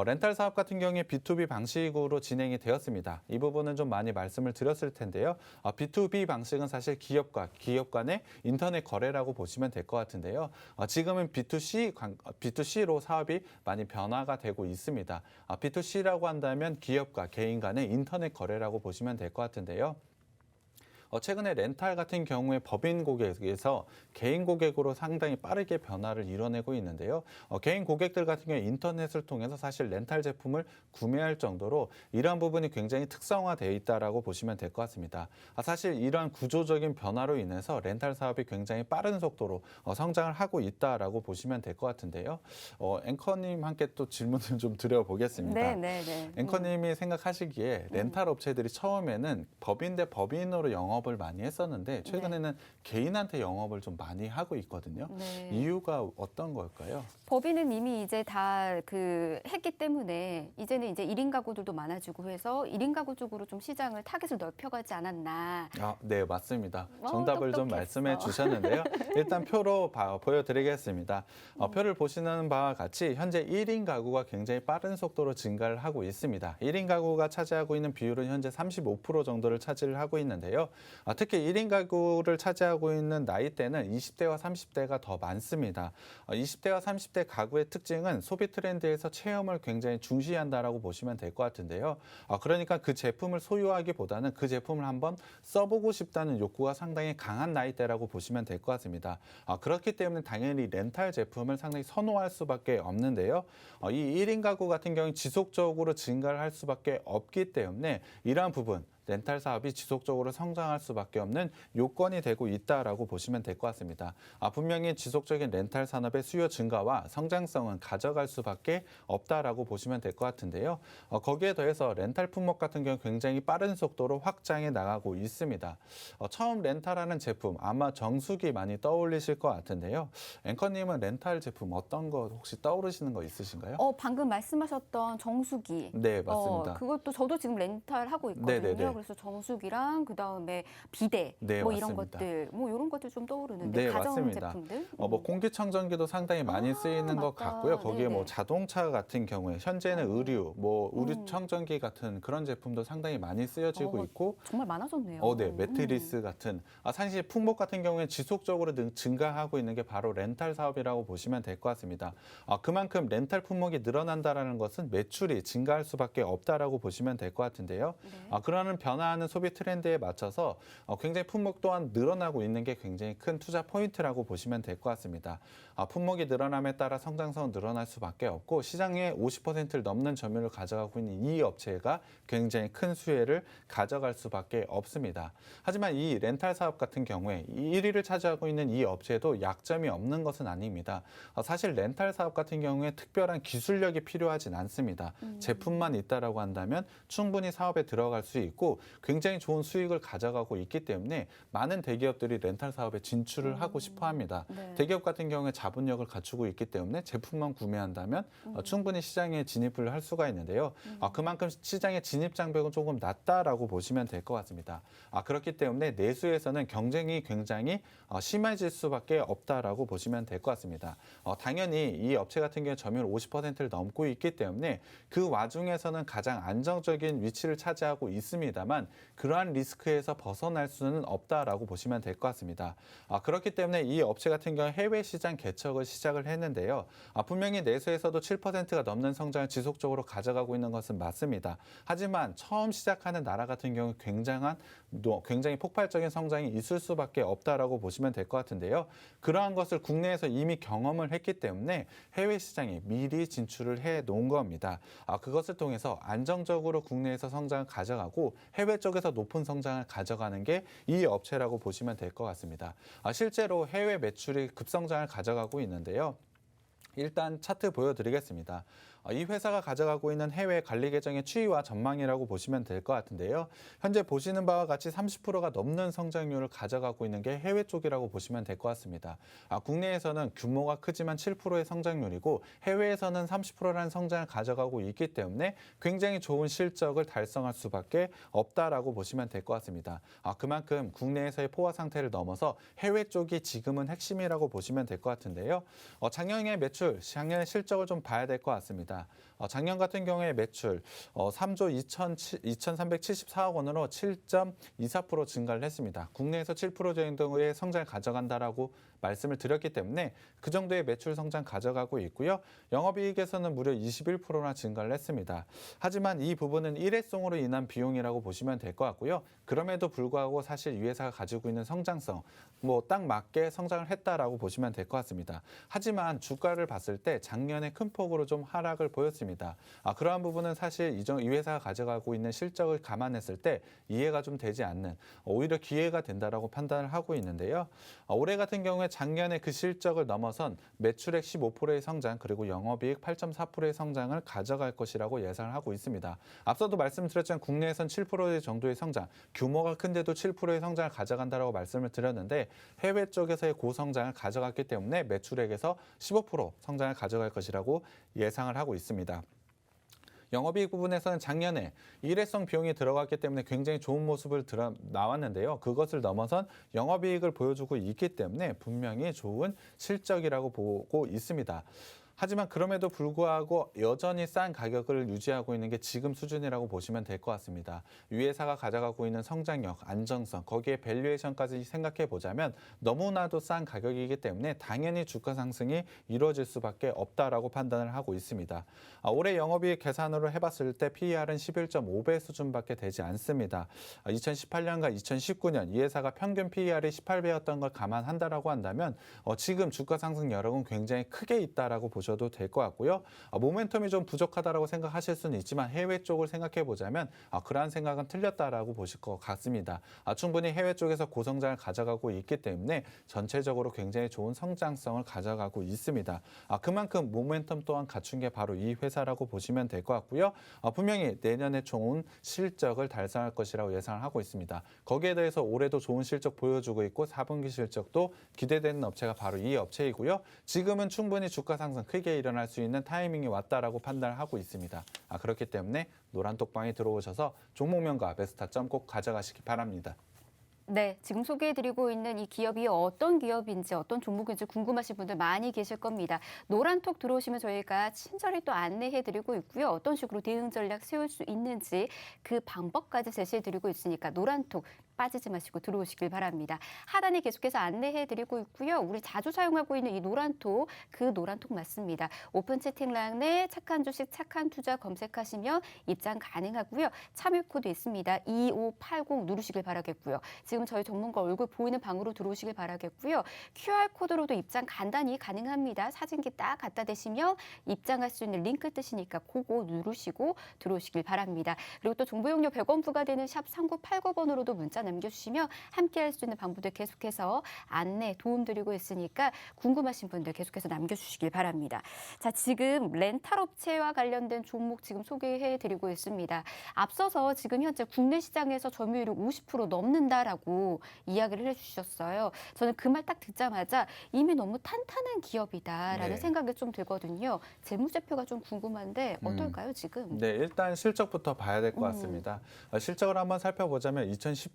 Speaker 2: 렌탈 사업 같은 경우에 B2B 방식으로 진행이 되었습니다. 이 부분은 좀 많이 말씀을 드렸을 텐데요. B2B 방식은 사실 기업과 기업 간의 인터넷 거래라고 보시면 될 것 같은데요. 지금은 B2C로 사업이 많이 변화가 되고 있습니다. B2C라고 한다면 기업과 개인 간의 인터넷 거래라고 보시면 될 것 같은데요. 최근에 렌탈 같은 경우에 법인 고객에서 개인 고객으로 상당히 빠르게 변화를 이뤄내고 있는데요. 개인 고객들 같은 경우에 인터넷을 통해서 사실 렌탈 제품을 구매할 정도로 이러한 부분이 굉장히 특성화되어 있다라고 보시면 될 것 같습니다. 사실 이러한 구조적인 변화로 인해서 렌탈 사업이 굉장히 빠른 속도로 성장을 하고 있다라고 보시면 될 것 같은데요. 앵커님 함께 또 질문을 좀 드려보겠습니다.
Speaker 1: 네.
Speaker 2: 앵커님이 생각하시기에 렌탈 업체들이 처음에는 법인 대 법인으로 영업을 많이 했었는데 최근에는 개인한테 영업을 좀 많이 하고 있거든요.
Speaker 1: 네.
Speaker 2: 이유가 어떤 걸까요?
Speaker 1: 법인은 이미 이제 다 했기 때문에 이제는 이제 1인 가구들도 많아지고 해서 1인 가구 쪽으로 좀 시장을 타겟을 넓혀가지 않았나.
Speaker 2: 네, 맞습니다. 정답을 좀
Speaker 1: 똑똑했어.
Speaker 2: 말씀해 주셨는데요. 일단 표로 보여드리겠습니다. 표를 보시는 바와 같이 현재 1인 가구가 굉장히 빠른 속도로 증가를 하고 있습니다. 1인 가구가 차지하고 있는 비율은 현재 35% 정도를 차지를 하고 있는데요. 특히 1인 가구를 차지하고 있는 나이대는 20대와 30대가 더 많습니다. 20대와 30대 가구의 특징은 소비 트렌드에서 체험을 굉장히 중시한다라고 보시면 될 것 같은데요. 그러니까 그 제품을 소유하기보다는 그 제품을 한번 써보고 싶다는 욕구가 상당히 강한 나이대라고 보시면 될 것 같습니다. 그렇기 때문에 당연히 렌탈 제품을 상당히 선호할 수밖에 없는데요. 이 1인 가구 같은 경우는 지속적으로 증가를 할 수밖에 없기 때문에 이러한 부분, 렌탈 사업이 지속적으로 성장할 수밖에 없는 요건이 되고 있다라고 보시면 될 것 같습니다. 분명히 지속적인 렌탈 산업의 수요 증가와 성장성은 가져갈 수밖에 없다라고 보시면 될 것 같은데요. 거기에 더해서 렌탈 품목 같은 경우 굉장히 빠른 속도로 확장해 나가고 있습니다. 처음 렌탈하는 제품 아마 정수기 많이 떠올리실 것 같은데요. 앵커님은 렌탈 제품 어떤 거 혹시 떠오르시는 거 있으신가요?
Speaker 1: 방금 말씀하셨던 정수기.
Speaker 2: 네, 맞습니다.
Speaker 1: 그것도 저도 지금 렌탈하고 있거든요.
Speaker 2: 네네네.
Speaker 1: 그래서 정수기랑 그다음에 비데
Speaker 2: 네,
Speaker 1: 뭐 이런
Speaker 2: 맞습니다.
Speaker 1: 것들, 뭐 이런 것들 좀 떠오르는데
Speaker 2: 네,
Speaker 1: 가전
Speaker 2: 맞습니다.
Speaker 1: 제품들.
Speaker 2: 뭐 공기청정기도 상당히 많이 쓰이는 것
Speaker 1: 맞다.
Speaker 2: 같고요. 거기에 뭐
Speaker 1: 네네.
Speaker 2: 자동차 같은 경우에 현재는 의류, 뭐 의류청정기 같은 그런 제품도 상당히 많이 쓰여지고 있고
Speaker 1: 정말 많아졌네요.
Speaker 2: 네, 매트리스 같은 사실 품목 같은 경우에 지속적으로 증가하고 있는 게 바로 렌탈 사업이라고 보시면 될 것 같습니다. 그만큼 렌탈 품목이 늘어난다라는 것은 매출이 증가할 수밖에 없다라고 보시면 될 것 같은데요.
Speaker 1: 네.
Speaker 2: 그러한 변화하는 소비 트렌드에 맞춰서 굉장히 품목 또한 늘어나고 있는 게 굉장히 큰 투자 포인트라고 보시면 될 것 같습니다. 품목이 늘어남에 따라 성장성은 늘어날 수밖에 없고 시장의 50%를 넘는 점유율을 가져가고 있는 이 업체가 굉장히 큰 수혜를 가져갈 수밖에 없습니다. 하지만 이 렌탈 사업 같은 경우에 1위를 차지하고 있는 이 업체도 약점이 없는 것은 아닙니다. 사실 렌탈 사업 같은 경우에 특별한 기술력이 필요하진 않습니다. 제품만 있다라고 한다면 충분히 사업에 들어갈 수 있고 굉장히 좋은 수익을 가져가고 있기 때문에 많은 대기업들이 렌탈 사업에 진출을 하고 싶어 합니다.
Speaker 1: 네.
Speaker 2: 대기업 같은 경우에 자본력을 갖추고 있기 때문에 제품만 구매한다면 충분히 시장에 진입을 할 수가 있는데요. 그만큼 시장의 진입 장벽은 조금 낮다라고 보시면 될 것 같습니다. 그렇기 때문에 내수에서는 경쟁이 굉장히 심해질 수밖에 없다라고 보시면 될 것 같습니다. 당연히 이 업체 같은 경우에 점유율 50%를 넘고 있기 때문에 그 와중에서는 가장 안정적인 위치를 차지하고 있습니다만 그러한 리스크에서 벗어날 수는 없다라고 보시면 될 것 같습니다. 그렇기 때문에 이 업체 같은 경우 해외 시장 개척을 시작을 했는데요. 분명히 내수에서도 7%가 넘는 성장을 지속적으로 가져가고 있는 것은 맞습니다. 하지만 처음 시작하는 나라 같은 경우 굉장히 폭발적인 성장이 있을 수밖에 없다라고 보시면 될 것 같은데요. 그러한 것을 국내에서 이미 경험을 했기 때문에 해외 시장에 미리 진출을 해 놓은 겁니다. 그것을 통해서 안정적으로 국내에서 성장을 가져가고 해외 쪽에서 높은 성장을 가져가는 게 이 업체라고 보시면 될 것 같습니다. 실제로 해외 매출이 급성장을 가져가고 있는데요. 일단 차트 보여드리겠습니다. 이 회사가 가져가고 있는 해외 관리 계정의 추이와 전망이라고 보시면 될 것 같은데요. 현재 보시는 바와 같이 30%가 넘는 성장률을 가져가고 있는 게 해외 쪽이라고 보시면 될 것 같습니다. 국내에서는 규모가 크지만 7%의 성장률이고 해외에서는 30%라는 성장을 가져가고 있기 때문에 굉장히 좋은 실적을 달성할 수밖에 없다라고 보시면 될 것 같습니다. 그만큼 국내에서의 포화 상태를 넘어서 해외 쪽이 지금은 핵심이라고 보시면 될 것 같은데요. 작년의 매출, 작년의 실적을 좀 봐야 될 것 같습니다. 작년 같은 경우에 매출 3조 2,374억 원으로 7.24% 증가를 했습니다. 국내에서 7% 정도의 성장을 가져간다라고 말씀을 드렸기 때문에 그 정도의 매출 성장 가져가고 있고요. 영업이익에서는 무려 21%나 증가를 했습니다. 하지만 이 부분은 일회성으로 인한 비용이라고 보시면 될 것 같고요. 그럼에도 불구하고 사실 이 회사가 가지고 있는 성장성, 딱 맞게 성장을 했다라고 보시면 될 것 같습니다. 하지만 주가를 봤을 때 작년에 큰 폭으로 좀 하락을 보였습니다. 그러한 부분은 사실 이 회사가 가져가고 있는 실적을 감안했을 때 이해가 좀 되지 않는 오히려 기회가 된다라고 판단을 하고 있는데요. 올해 같은 경우에 작년에 그 실적을 넘어선 매출액 15%의 성장 그리고 영업이익 8.4%의 성장을 가져갈 것이라고 예상을 하고 있습니다. 앞서도 말씀드렸지만 국내에선 7% 정도의 성장, 규모가 큰데도 7%의 성장을 가져간다라고 말씀을 드렸는데 해외 쪽에서의 고성장을 가져갔기 때문에 매출액에서 15% 성장을 가져갈 것이라고 예상을 하고 있습니다. 영업이익 부분에서는 작년에 일회성 비용이 들어갔기 때문에 굉장히 좋은 모습을 나왔는데요. 그것을 넘어선 영업이익을 보여주고 있기 때문에 분명히 좋은 실적이라고 보고 있습니다. 하지만 그럼에도 불구하고 여전히 싼 가격을 유지하고 있는 게 지금 수준이라고 보시면 될 것 같습니다. 이 회사가 가져가고 있는 성장력, 안정성, 거기에 밸류에이션까지 생각해 보자면 너무나도 싼 가격이기 때문에 당연히 주가 상승이 이루어질 수밖에 없다라고 판단을 하고 있습니다. 올해 영업이익 계산으로 해봤을 때 PER은 11.5배 수준밖에 되지 않습니다. 2018년과 2019년 이 회사가 평균 PER이 18배였던 걸 감안한다라고 한다면 지금 주가 상승 여력은 굉장히 크게 있다라고 보셔도 될 것 같고요. 모멘텀이 좀 부족하다라고 생각하실 수는 있지만 해외 쪽을 생각해 보자면 그러한 생각은 틀렸다라고 보실 것 같습니다. 충분히 해외 쪽에서 고성장을 가져가고 있기 때문에 전체적으로 굉장히 좋은 성장성을 가져가고 있습니다. 그만큼 모멘텀 또한 갖춘 게 바로 이 회사라고 보시면 될 것 같고요. 분명히 내년에 좋은 실적을 달성할 것이라고 예상을 하고 있습니다. 거기에 대해서 올해도 좋은 실적 보여주고 있고 4분기 실적도 기대되는 업체가 바로 이 업체이고요. 지금은 충분히 주가 상승 크게 일어날 수 있는 타이밍이 왔다라고 판단을 하고 있습니다. 그렇기 때문에 노란 톡방에 들어오셔서 종목명과 매수 타점 꼭 가져가시기 바랍니다.
Speaker 1: 네, 지금 소개해드리고 있는 이 기업이 어떤 기업인지 어떤 종목인지 궁금하신 분들 많이 계실 겁니다. 노란톡 들어오시면 저희가 친절히 또 안내해드리고 있고요. 어떤 식으로 대응 전략 세울 수 있는지 그 방법까지 제시해드리고 있으니까 노란톡 빠지지 마시고 들어오시길 바랍니다. 하단에 계속해서 안내해드리고 있고요. 우리 자주 사용하고 있는 이 노란톡, 그 노란톡 맞습니다. 오픈 채팅란에 착한 주식, 착한 투자 검색하시면 입장 가능하고요. 참여 코드 있습니다. 2580 누르시길 바라겠고요. 지금 저희 전문가 얼굴 보이는 방으로 들어오시길 바라겠고요. QR코드로도 입장 간단히 가능합니다. 사진기 딱 갖다 대시면 입장할 수 있는 링크 뜨시니까 그거 누르시고 들어오시길 바랍니다. 그리고 또 정보용료 100원 부과되는 샵 3989번으로도 문자 남겨주시면 함께할 수 있는 방법들 계속해서 안내 도움드리고 있으니까 궁금하신 분들 계속해서 남겨주시길 바랍니다. 자, 지금 렌탈 업체와 관련된 종목 지금 소개해드리고 있습니다. 앞서서 지금 현재 국내 시장에서 점유율이 50% 넘는다라고 이야기를 해주셨어요. 저는 그 말 딱 듣자마자 이미 너무 탄탄한 기업이다라는
Speaker 2: 네.
Speaker 1: 생각이 좀 들거든요. 재무제표가 좀 궁금한데 어떨까요, 지금?
Speaker 2: 네, 일단 실적부터 봐야 될 것 같습니다. 실적을 한번 살펴보자면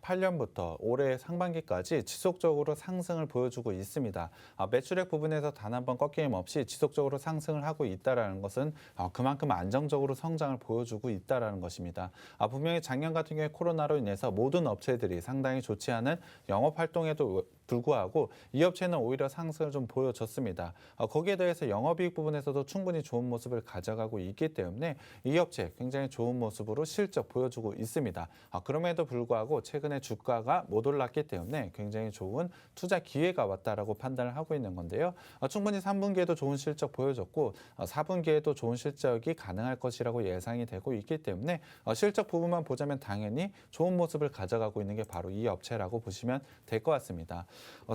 Speaker 2: 2018년부터 올해 상반기까지 지속적으로 상승을 보여주고 있습니다. 매출액 부분에서 단 한 번 꺾임 없이 지속적으로 상승을 하고 있다는 것은 그만큼 안정적으로 성장을 보여주고 있다는 것입니다. 분명히 작년 같은 경우에 코로나로 인해서 모든 업체들이 상당히 좋지 않은 영업 활동에도 불구하고 이 업체는 오히려 상승을 좀 보여줬습니다. 거기에 대해서 영업이익 부분에서도 충분히 좋은 모습을 가져가고 있기 때문에 이 업체 굉장히 좋은 모습으로 실적 보여주고 있습니다. 그럼에도 불구하고 최근에 주가가 못 올랐기 때문에 굉장히 좋은 투자 기회가 왔다라고 판단을 하고 있는 건데요. 충분히 3분기에도 좋은 실적 보여줬고 4분기에도 좋은 실적이 가능할 것이라고 예상이 되고 있기 때문에 실적 부분만 보자면 당연히 좋은 모습을 가져가고 있는 게 바로 이 업체라고 보시면 될 것 같습니다.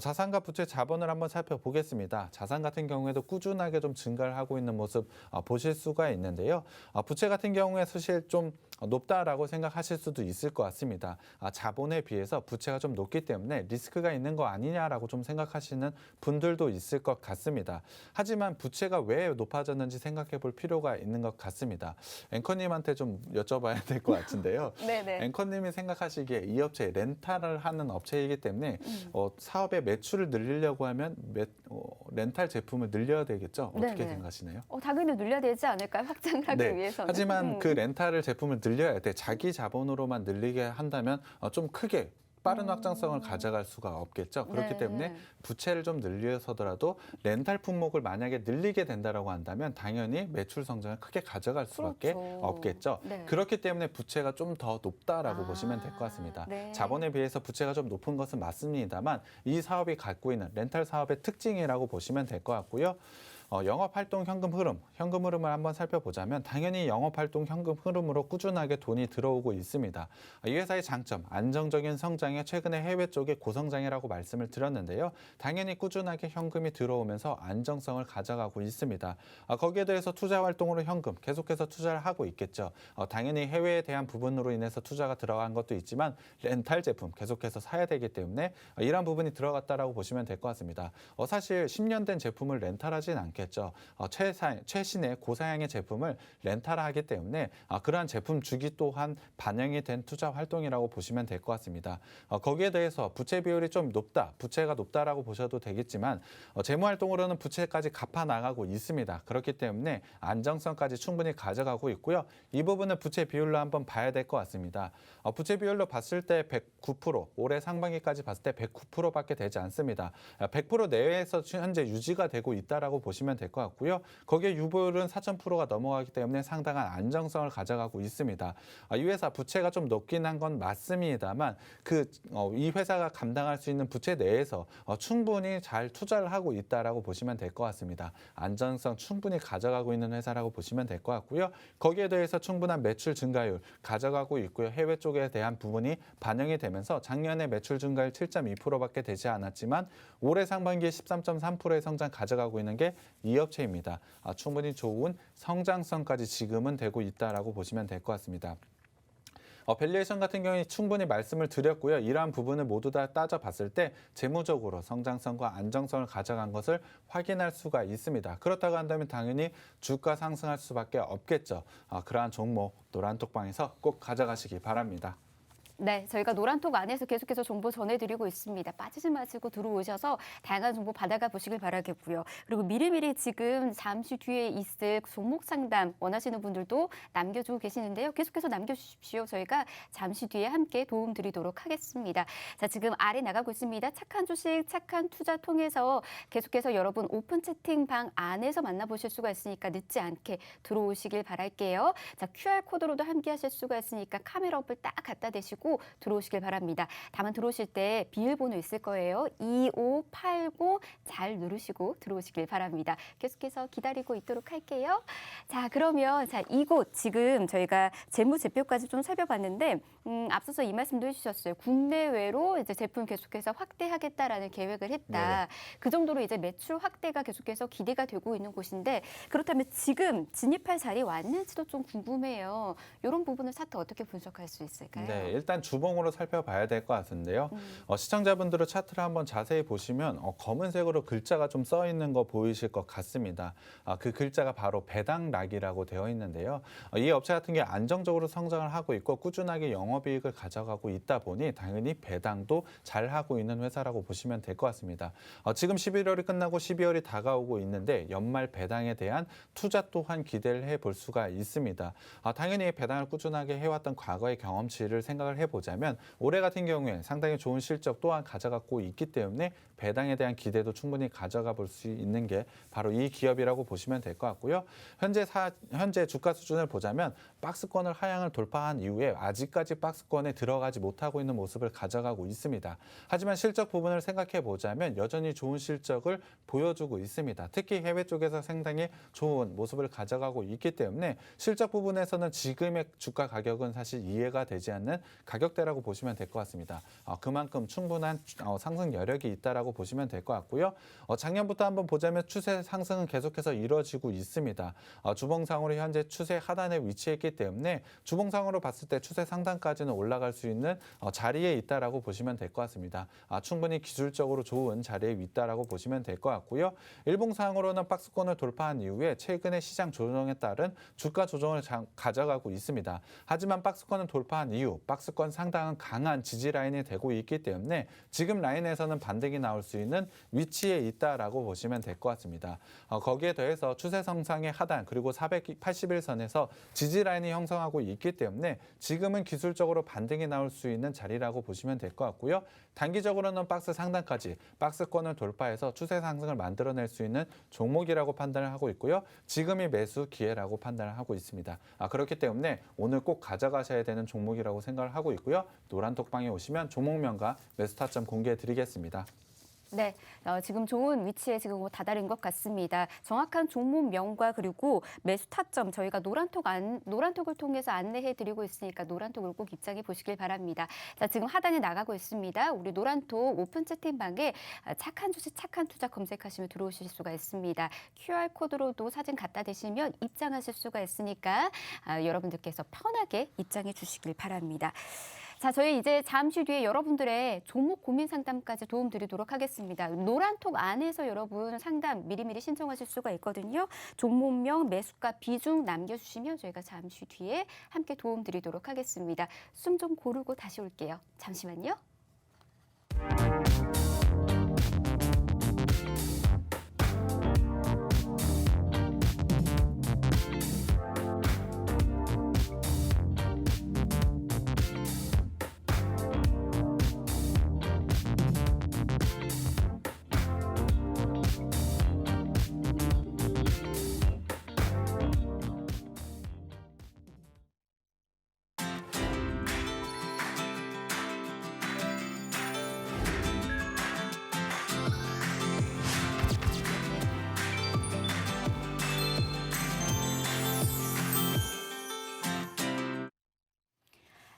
Speaker 2: 자산과 부채 자본을 한번 살펴보겠습니다. 자산 같은 경우에도 꾸준하게 좀 증가를 하고 있는 모습 보실 수가 있는데요. 부채 같은 경우에 사실 좀 높다라고 생각하실 수도 있을 것 같습니다. 자본에 비해서 부채가 좀 높기 때문에 리스크가 있는 거 아니냐라고 좀 생각하시는 분들도 있을 것 같습니다. 하지만 부채가 왜 높아졌는지 생각해 볼 필요가 있는 것 같습니다. 앵커님한테 좀 여쭤봐야 될 것 같은데요.
Speaker 1: 네네.
Speaker 2: 앵커님이 생각하시기에 이 업체 렌탈을 하는 업체이기 때문에 사업의 매출을 늘리려고 하면 렌탈 제품을 늘려야 되겠죠? 어떻게
Speaker 1: 네네.
Speaker 2: 생각하시나요?
Speaker 1: 당연히 늘려야 되지 않을까요? 확장을 하기
Speaker 2: 네.
Speaker 1: 위해서는.
Speaker 2: 하지만 그 렌탈을 제품을 늘려야 돼. 자기 자본으로만 늘리게 한다면 좀 크게 빠른 확장성을 가져갈 수가 없겠죠. 그렇기
Speaker 1: 네.
Speaker 2: 때문에 부채를 좀 늘려서더라도 렌탈 품목을 만약에 늘리게 된다라고 한다면 당연히 매출 성장을 크게 가져갈 수밖에
Speaker 1: 그렇죠.
Speaker 2: 없겠죠.
Speaker 1: 네.
Speaker 2: 그렇기 때문에 부채가 좀 더 높다라고 보시면 될 것 같습니다.
Speaker 1: 네.
Speaker 2: 자본에 비해서 부채가 좀 높은 것은 맞습니다만 이 사업이 갖고 있는 렌탈 사업의 특징이라고 보시면 될 것 같고요. 영업활동 현금 흐름을 한번 살펴보자면 당연히 영업활동 현금 흐름으로 꾸준하게 돈이 들어오고 있습니다. 이 회사의 장점, 안정적인 성장에 최근에 해외 쪽에 고성장이라고 말씀을 드렸는데요. 당연히 꾸준하게 현금이 들어오면서 안정성을 가져가고 있습니다. 거기에 대해서 투자 활동으로 현금 계속해서 투자를 하고 있겠죠. 당연히 해외에 대한 부분으로 인해서 투자가 들어간 것도 있지만 렌탈 제품 계속해서 사야 되기 때문에 이런 부분이 들어갔다라고 보시면 될 것 같습니다. 사실 10년 된 제품을 렌탈하진 않겠죠. 최신의 고사양의 제품을 렌탈하기 때문에 그러한 제품 주기 또한 반영이 된 투자 활동이라고 보시면 될 것 같습니다. 거기에 대해서 부채 비율이 좀 높다, 부채가 높다라고 보셔도 되겠지만 재무 활동으로는 부채까지 갚아 나가고 있습니다. 그렇기 때문에 안정성까지 충분히 가져가고 있고요. 이 부분은 부채 비율로 한번 봐야 될 것 같습니다. 부채 비율로 봤을 때 109%, 올해 상반기까지 봤을 때 109%밖에 되지 않습니다. 100% 내외에서 현재 유지가 되고 있다라고 보시면 될 것 같고요. 거기에 유보율은 4,000%가 넘어가기 때문에 상당한 안정성을 가져가고 있습니다. 이 회사 부채가 좀 높긴 한 건 맞습니다만 이 회사가 감당할 수 있는 부채 내에서 충분히 잘 투자를 하고 있다라고 보시면 될 것 같습니다. 안정성 충분히 가져가고 있는 회사라고 보시면 될 것 같고요. 거기에 대해서 충분한 매출 증가율 가져가고 있고요. 해외 쪽에 대한 부분이 반영이 되면서 작년에 매출 증가율 7.2%밖에 되지 않았지만 올해 상반기에 13.3%의 성장 가져가고 있는 게 이 업체입니다. 충분히 좋은 성장성까지 지금은 되고 있다라고 보시면 될 것 같습니다. 밸류에이션 같은 경우에 충분히 말씀을 드렸고요. 이러한 부분을 모두 다 따져봤을 때 재무적으로 성장성과 안정성을 가져간 것을 확인할 수가 있습니다. 그렇다고 한다면 당연히 주가 상승할 수밖에 없겠죠. 그러한 종목 노란톡방에서 꼭 가져가시기 바랍니다.
Speaker 1: 네, 저희가 노란톡 안에서 계속해서 정보 전해드리고 있습니다. 빠지지 마시고 들어오셔서 다양한 정보 받아가 보시길 바라겠고요. 그리고 미리미리 지금 잠시 뒤에 있을 종목 상담 원하시는 분들도 남겨주고 계시는데요. 계속해서 남겨주십시오. 저희가 잠시 뒤에 함께 도움 드리도록 하겠습니다. 자, 지금 아래 나가고 있습니다. 착한 주식, 착한 투자 통해서 계속해서 여러분 오픈 채팅방 안에서 만나보실 수가 있으니까 늦지 않게 들어오시길 바랄게요. 자, QR코드로도 함께 하실 수가 있으니까 카메라 어플 딱 갖다 대시고 들어오시길 바랍니다. 다만 들어오실 때 비밀번호 있을 거예요. 2589 잘 누르시고 들어오시길 바랍니다. 계속해서 기다리고 있도록 할게요. 자, 그러면 이곳 지금 저희가 재무제표까지 좀 살펴봤는데 앞서서 이 말씀도 해주셨어요. 국내외로 이제 제품 계속해서 확대하겠다라는 계획을 했다.
Speaker 2: 네네.
Speaker 1: 그 정도로 이제 매출 확대가 계속해서 기대가 되고 있는 곳인데 그렇다면 지금 진입할 자리 왔는지도 좀 궁금해요. 이런 부분을 차트 어떻게 분석할 수 있을까요?
Speaker 2: 네, 일단 주봉으로 살펴봐야 될 것 같은데요. 시청자분들은 차트를 한번 자세히 보시면 검은색으로 글자가 좀 써 있는 거 보이실 것 같습니다. 그 글자가 바로 배당락이라고 되어 있는데요. 이 업체 같은 게 안정적으로 성장을 하고 있고 꾸준하게 영업이익을 가져가고 있다 보니 당연히 배당도 잘 하고 있는 회사라고 보시면 될 것 같습니다. 지금 11월이 끝나고 12월이 다가오고 있는데 연말 배당에 대한 투자 또한 기대를 해볼 수가 있습니다. 당연히 배당을 꾸준하게 해왔던 과거의 경험치를 생각을 해보자면 올해 같은 경우에 상당히 좋은 실적 또한 가져가고 있기 때문에 배당에 대한 기대도 충분히 가져가 볼 수 있는 게 바로 이 기업이라고 보시면 될 것 같고요. 현재 주가 수준을 보자면 박스권을 하향을 돌파한 이후에 아직까지 박스권에 들어가지 못하고 있는 모습을 가져가고 있습니다. 하지만 실적 부분을 생각해 보자면 여전히 좋은 실적을 보여주고 있습니다. 특히 해외 쪽에서 상당히 좋은 모습을 가져가고 있기 때문에 실적 부분에서는 지금의 주가 가격은 사실 이해가 되지 않는 가격대라고 보시면 될 것 같습니다. 그만큼 충분한 상승 여력이 있다라고 보시면 될 것 같고요. 작년부터 한번 보자면 추세 상승은 계속해서 이루어지고 있습니다. 주봉상으로 현재 추세 하단에 위치했기 때문에 주봉상으로 봤을 때 추세 상단까지는 올라갈 수 있는 자리에 있다라고 보시면 될 것 같습니다. 충분히 기술적으로 좋은 자리에 있다라고 보시면 될 것 같고요. 일봉상으로는 박스권을 돌파한 이후에 최근의 시장 조정에 따른 주가 조정을 가져가고 있습니다. 하지만 박스권을 돌파한 이후 박스권 상당한 강한 지지 라인이 되고 있기 때문에 지금 라인에서는 반등이 나올 수 있는 위치에 있다라고 보시면 될 것 같습니다. 거기에 더해서 추세 성상의 하단 그리고 481선에서 지지 라인이 형성하고 있기 때문에 지금은 기술적으로 반등이 나올 수 있는 자리라고 보시면 될 것 같고요. 단기적으로는 박스 상단까지 박스권을 돌파해서 추세 상승을 만들어낼 수 있는 종목이라고 판단을 하고 있고요. 지금이 매수 기회라고 판단을 하고 있습니다. 그렇기 때문에 오늘 꼭 가져가셔야 되는 종목이라고 생각을 하고 있고요. 노란톡방에 오시면 종목명과 매수 타점 공개해 드리겠습니다.
Speaker 1: 네, 지금 좋은 위치에 지금 다다른 것 같습니다. 정확한 종목명과 그리고 매수 타점 저희가 노란톡을 통해서 안내해드리고 있으니까 노란톡을 꼭 입장해 보시길 바랍니다. 자, 지금 하단에 나가고 있습니다. 우리 노란톡 오픈 채팅방에 착한 주식, 착한 투자 검색하시면 들어오실 수가 있습니다. QR코드로도 사진 갖다 대시면 입장하실 수가 있으니까 여러분들께서 편하게 입장해 주시길 바랍니다. 자, 저희 이제 잠시 뒤에 여러분들의 종목 고민 상담까지 도움 드리도록 하겠습니다. 노란톡 안에서 여러분 상담 미리미리 신청하실 수가 있거든요. 종목명, 매수가, 비중 남겨주시면 저희가 잠시 뒤에 함께 도움 드리도록 하겠습니다. 숨 좀 고르고 다시 올게요. 잠시만요.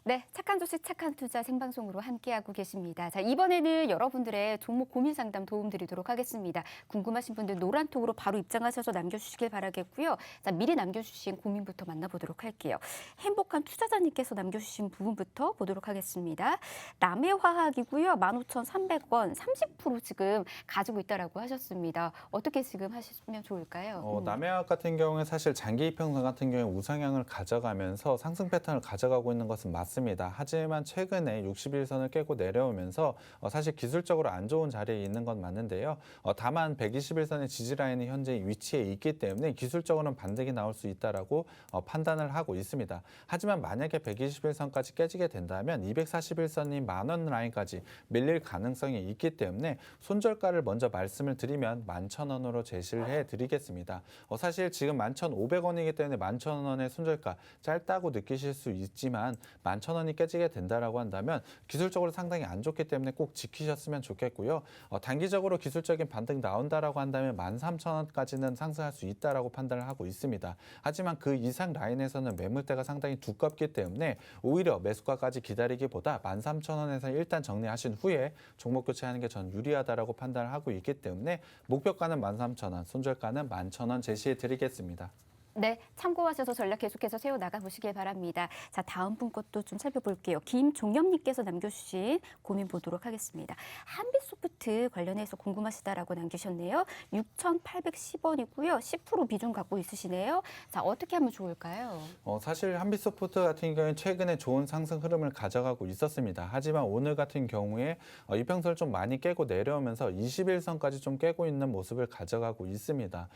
Speaker 1: 네, 착한 주식, 착한 투자 생방송으로 함께하고 계십니다. 자, 이번에는 여러분들의 종목 고민 상담 도움드리도록 하겠습니다. 궁금하신 분들 노란톡으로 바로 입장하셔서 남겨주시길 바라겠고요. 자, 미리 남겨주신 고민부터 만나보도록 할게요. 행복한 투자자님께서 남겨주신 부분부터 보도록 하겠습니다. 남해화학이고요. 15,300원, 30% 지금 가지고 있다라고 하셨습니다. 어떻게 지금 하시면 좋을까요?
Speaker 2: 남해화학 같은 경우에 사실 장기 이평선 같은 경우에 우상향을 가져가면서 상승 패턴을 가져가고 있는 것은 맞습니다. 하지만 최근에 60일선을 깨고 내려오면서 사실 기술적으로 안 좋은 자리에 있는 건 맞는데요. 다만 120일선의 지지라인이 현재 위치에 있기 때문에 기술적으로는 반등이 나올 수 있다라고 판단을 하고 있습니다. 하지만 만약에 121선까지 깨지게 된다면 241선인 만원 라인까지 밀릴 가능성이 있기 때문에 손절가를 먼저 말씀을 드리면 11,000원으로 제시를 해드리겠습니다. 사실 지금 11,500원이기 때문에 11,000원의 손절가 짧다고 느끼실 수 있지만 11,000원이 깨지게 된다라고 한다면 기술적으로 상당히 안 좋기 때문에 꼭 지키셨으면 좋겠고요. 단기적으로 기술적인 반등 나온다라고 한다면 13,000원까지는 상승할 수 있다라고 판단을 하고 있습니다. 하지만 그 이상 라인에서는 매물대가 상당히 두껍기 때문에 오히려 매수가까지 기다리기보다 13,000원에서 일단 정리하신 후에 종목 교체하는 게 전 유리하다라고 판단을 하고 있기 때문에 목표가는 13,000원, 손절가는 11,000원 제시해 드리겠습니다.
Speaker 1: 네, 참고하셔서 전략 계속해서 세워나가 보시길 바랍니다. 자, 다음 분 것도 좀 살펴볼게요. 김종엽님께서 남겨주신 고민 보도록 하겠습니다. 한빛소프트 관련해서 궁금하시다라고 남기셨네요. 6,810원이고요. 10% 비중 갖고 있으시네요. 자, 어떻게 하면 좋을까요?
Speaker 2: 사실 한빛소프트 같은 경우에 최근에 좋은 상승 흐름을 가져가고 있었습니다. 하지만 오늘 같은 경우에 이평선을 좀 많이 깨고 내려오면서 21선까지 좀 깨고 있는 모습을 가져가고 있습니다.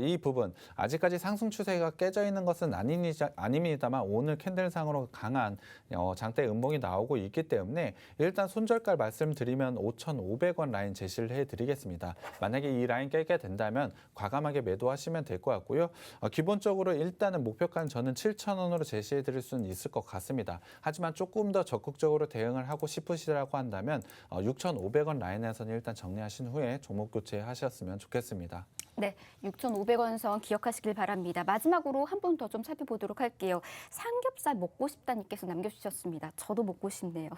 Speaker 2: 이 부분 아직까지 상승 추세가 깨져 있는 것은 아닙니다만 오늘 캔들상으로 강한 장대 음봉이 나오고 있기 때문에 일단 손절가 말씀드리면 5,500원 라인 제시를 해드리겠습니다. 만약에 이 라인 깨게 된다면 과감하게 매도하시면 될 것 같고요. 기본적으로 일단은 목표가는 저는 7,000원으로 제시해드릴 수는 있을 것 같습니다. 하지만 조금 더 적극적으로 대응을 하고 싶으시다고 한다면 6,500원 라인에서는 일단 정리하신 후에 종목 교체하셨으면 좋겠습니다.
Speaker 1: 네, 6,500원 선 기억하시길 바랍니다. 마지막으로 한 번 더 좀 살펴보도록 할게요. 삼겹살 먹고 싶다님께서 남겨주셨습니다. 저도 먹고 싶네요.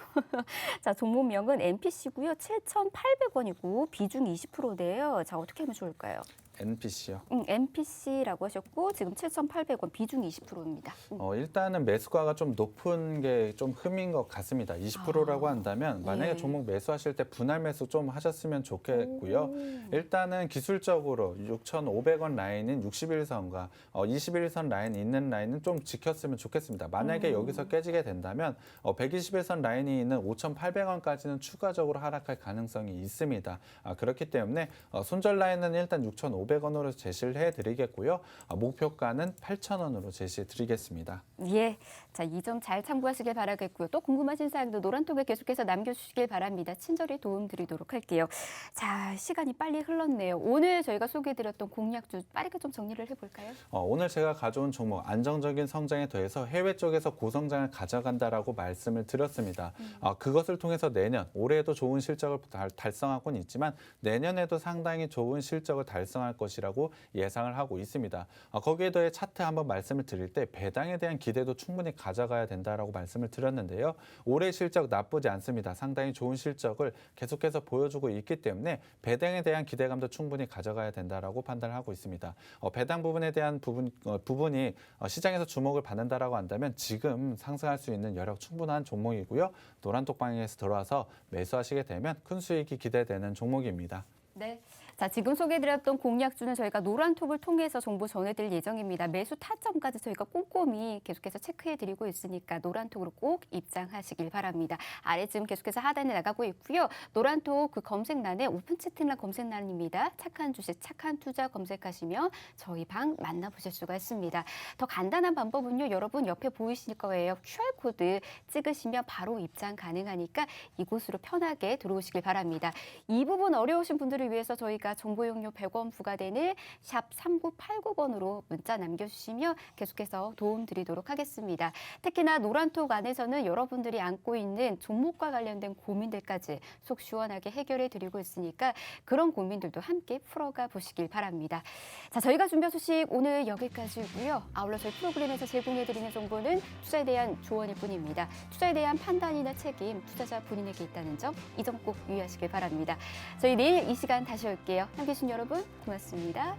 Speaker 1: 자, 종목명은 NPC고요. 7,800원이고 비중 20%네요. 자, 어떻게 하면 좋을까요?
Speaker 2: NPC요.
Speaker 1: NPC라고 하셨고 지금 7,800원 비중 20%입니다.
Speaker 2: 일단은 매수가가 좀 높은 게 좀 흠인 것 같습니다. 20%라고 한다면 만약에 종목 매수하실 때 분할 매수 좀 하셨으면 좋겠고요. 일단은 기술적으로 6,500원 라인인 61선과 21선 라인 있는 라인은 좀 지켰으면 좋겠습니다. 만약에 여기서 깨지게 된다면 121선 라인이 있는 5,800원까지는 추가적으로 하락할 가능성이 있습니다. 그렇기 때문에 손절 라인은 일단 6,500원으로 제시를 해드리겠고요. 목표가는 8,000원으로 제시해드리겠습니다.
Speaker 1: 예, 자, 이 점 잘 참고하시길 바라겠고요. 또 궁금하신 사항도 노란톡에 계속해서 남겨주시길 바랍니다. 친절히 도움드리도록 할게요. 자, 시간이 빨리 흘렀네요. 오늘 저희가 소개해드렸던 공략주 빠르게 좀 정리를 해볼까요?
Speaker 2: 오늘 제가 가져온 종목 안정적인 성장에 더해서 해외 쪽에서 고성장을 가져간다라고 말씀을 드렸습니다. 그것을 통해서 내년, 올해에도 좋은 실적을 달성하고는 있지만 내년에도 상당히 좋은 실적을 달성할 것이라고 예상을 하고 있습니다. 거기에 더해 차트 한번 말씀을 드릴 때 배당에 대한 기대도 충분히 가져가야 된다라고 말씀을 드렸는데요. 올해 실적 나쁘지 않습니다. 상당히 좋은 실적을 계속해서 보여주고 있기 때문에 배당에 대한 기대감도 충분히 가져가야 된다라고 판단을 하고 있습니다. 배당 부분에 대한 부분이 시장에서 주목을 받는다라고 한다면 지금 상승할 수 있는 여력 충분한 종목이고요. 노란톡 방향에서 들어와서 매수하시게 되면 큰 수익이 기대되는 종목입니다.
Speaker 1: 네. 자, 지금 소개해드렸던 공략주는 저희가 노란톡을 통해서 정보 전해드릴 예정입니다. 매수 타점까지 저희가 꼼꼼히 계속해서 체크해드리고 있으니까 노란톡으로 꼭 입장하시길 바랍니다. 아래 지금 계속해서 하단에 나가고 있고요. 노란톡 그 검색란에 오픈 채팅란 검색란입니다. 착한 주식, 착한 투자 검색하시면 저희 방 만나보실 수가 있습니다. 더 간단한 방법은요. 여러분 옆에 보이실 거예요. QR코드 찍으시면 바로 입장 가능하니까 이곳으로 편하게 들어오시길 바랍니다. 이 부분 어려우신 분들을 위해서 저희가 저희가 정보 이용료 100원 부과되는 샵 3989번으로 문자 남겨주시면 계속해서 도움 드리도록 하겠습니다. 특히나 노란톡 안에서는 여러분들이 안고 있는 종목과 관련된 고민들까지 속 시원하게 해결해 드리고 있으니까 그런 고민들도 함께 풀어가 보시길 바랍니다. 자, 저희가 준비한 소식 오늘 여기까지고요. 아울러 저희 프로그램에서 제공해 드리는 정보는 투자에 대한 조언일 뿐입니다. 투자에 대한 판단이나 책임 투자자 본인에게 있다는 점 이 점 꼭 유의하시길 바랍니다. 저희 내일 이 시간 다시 올게요. 함께해 주신 여러분 고맙습니다.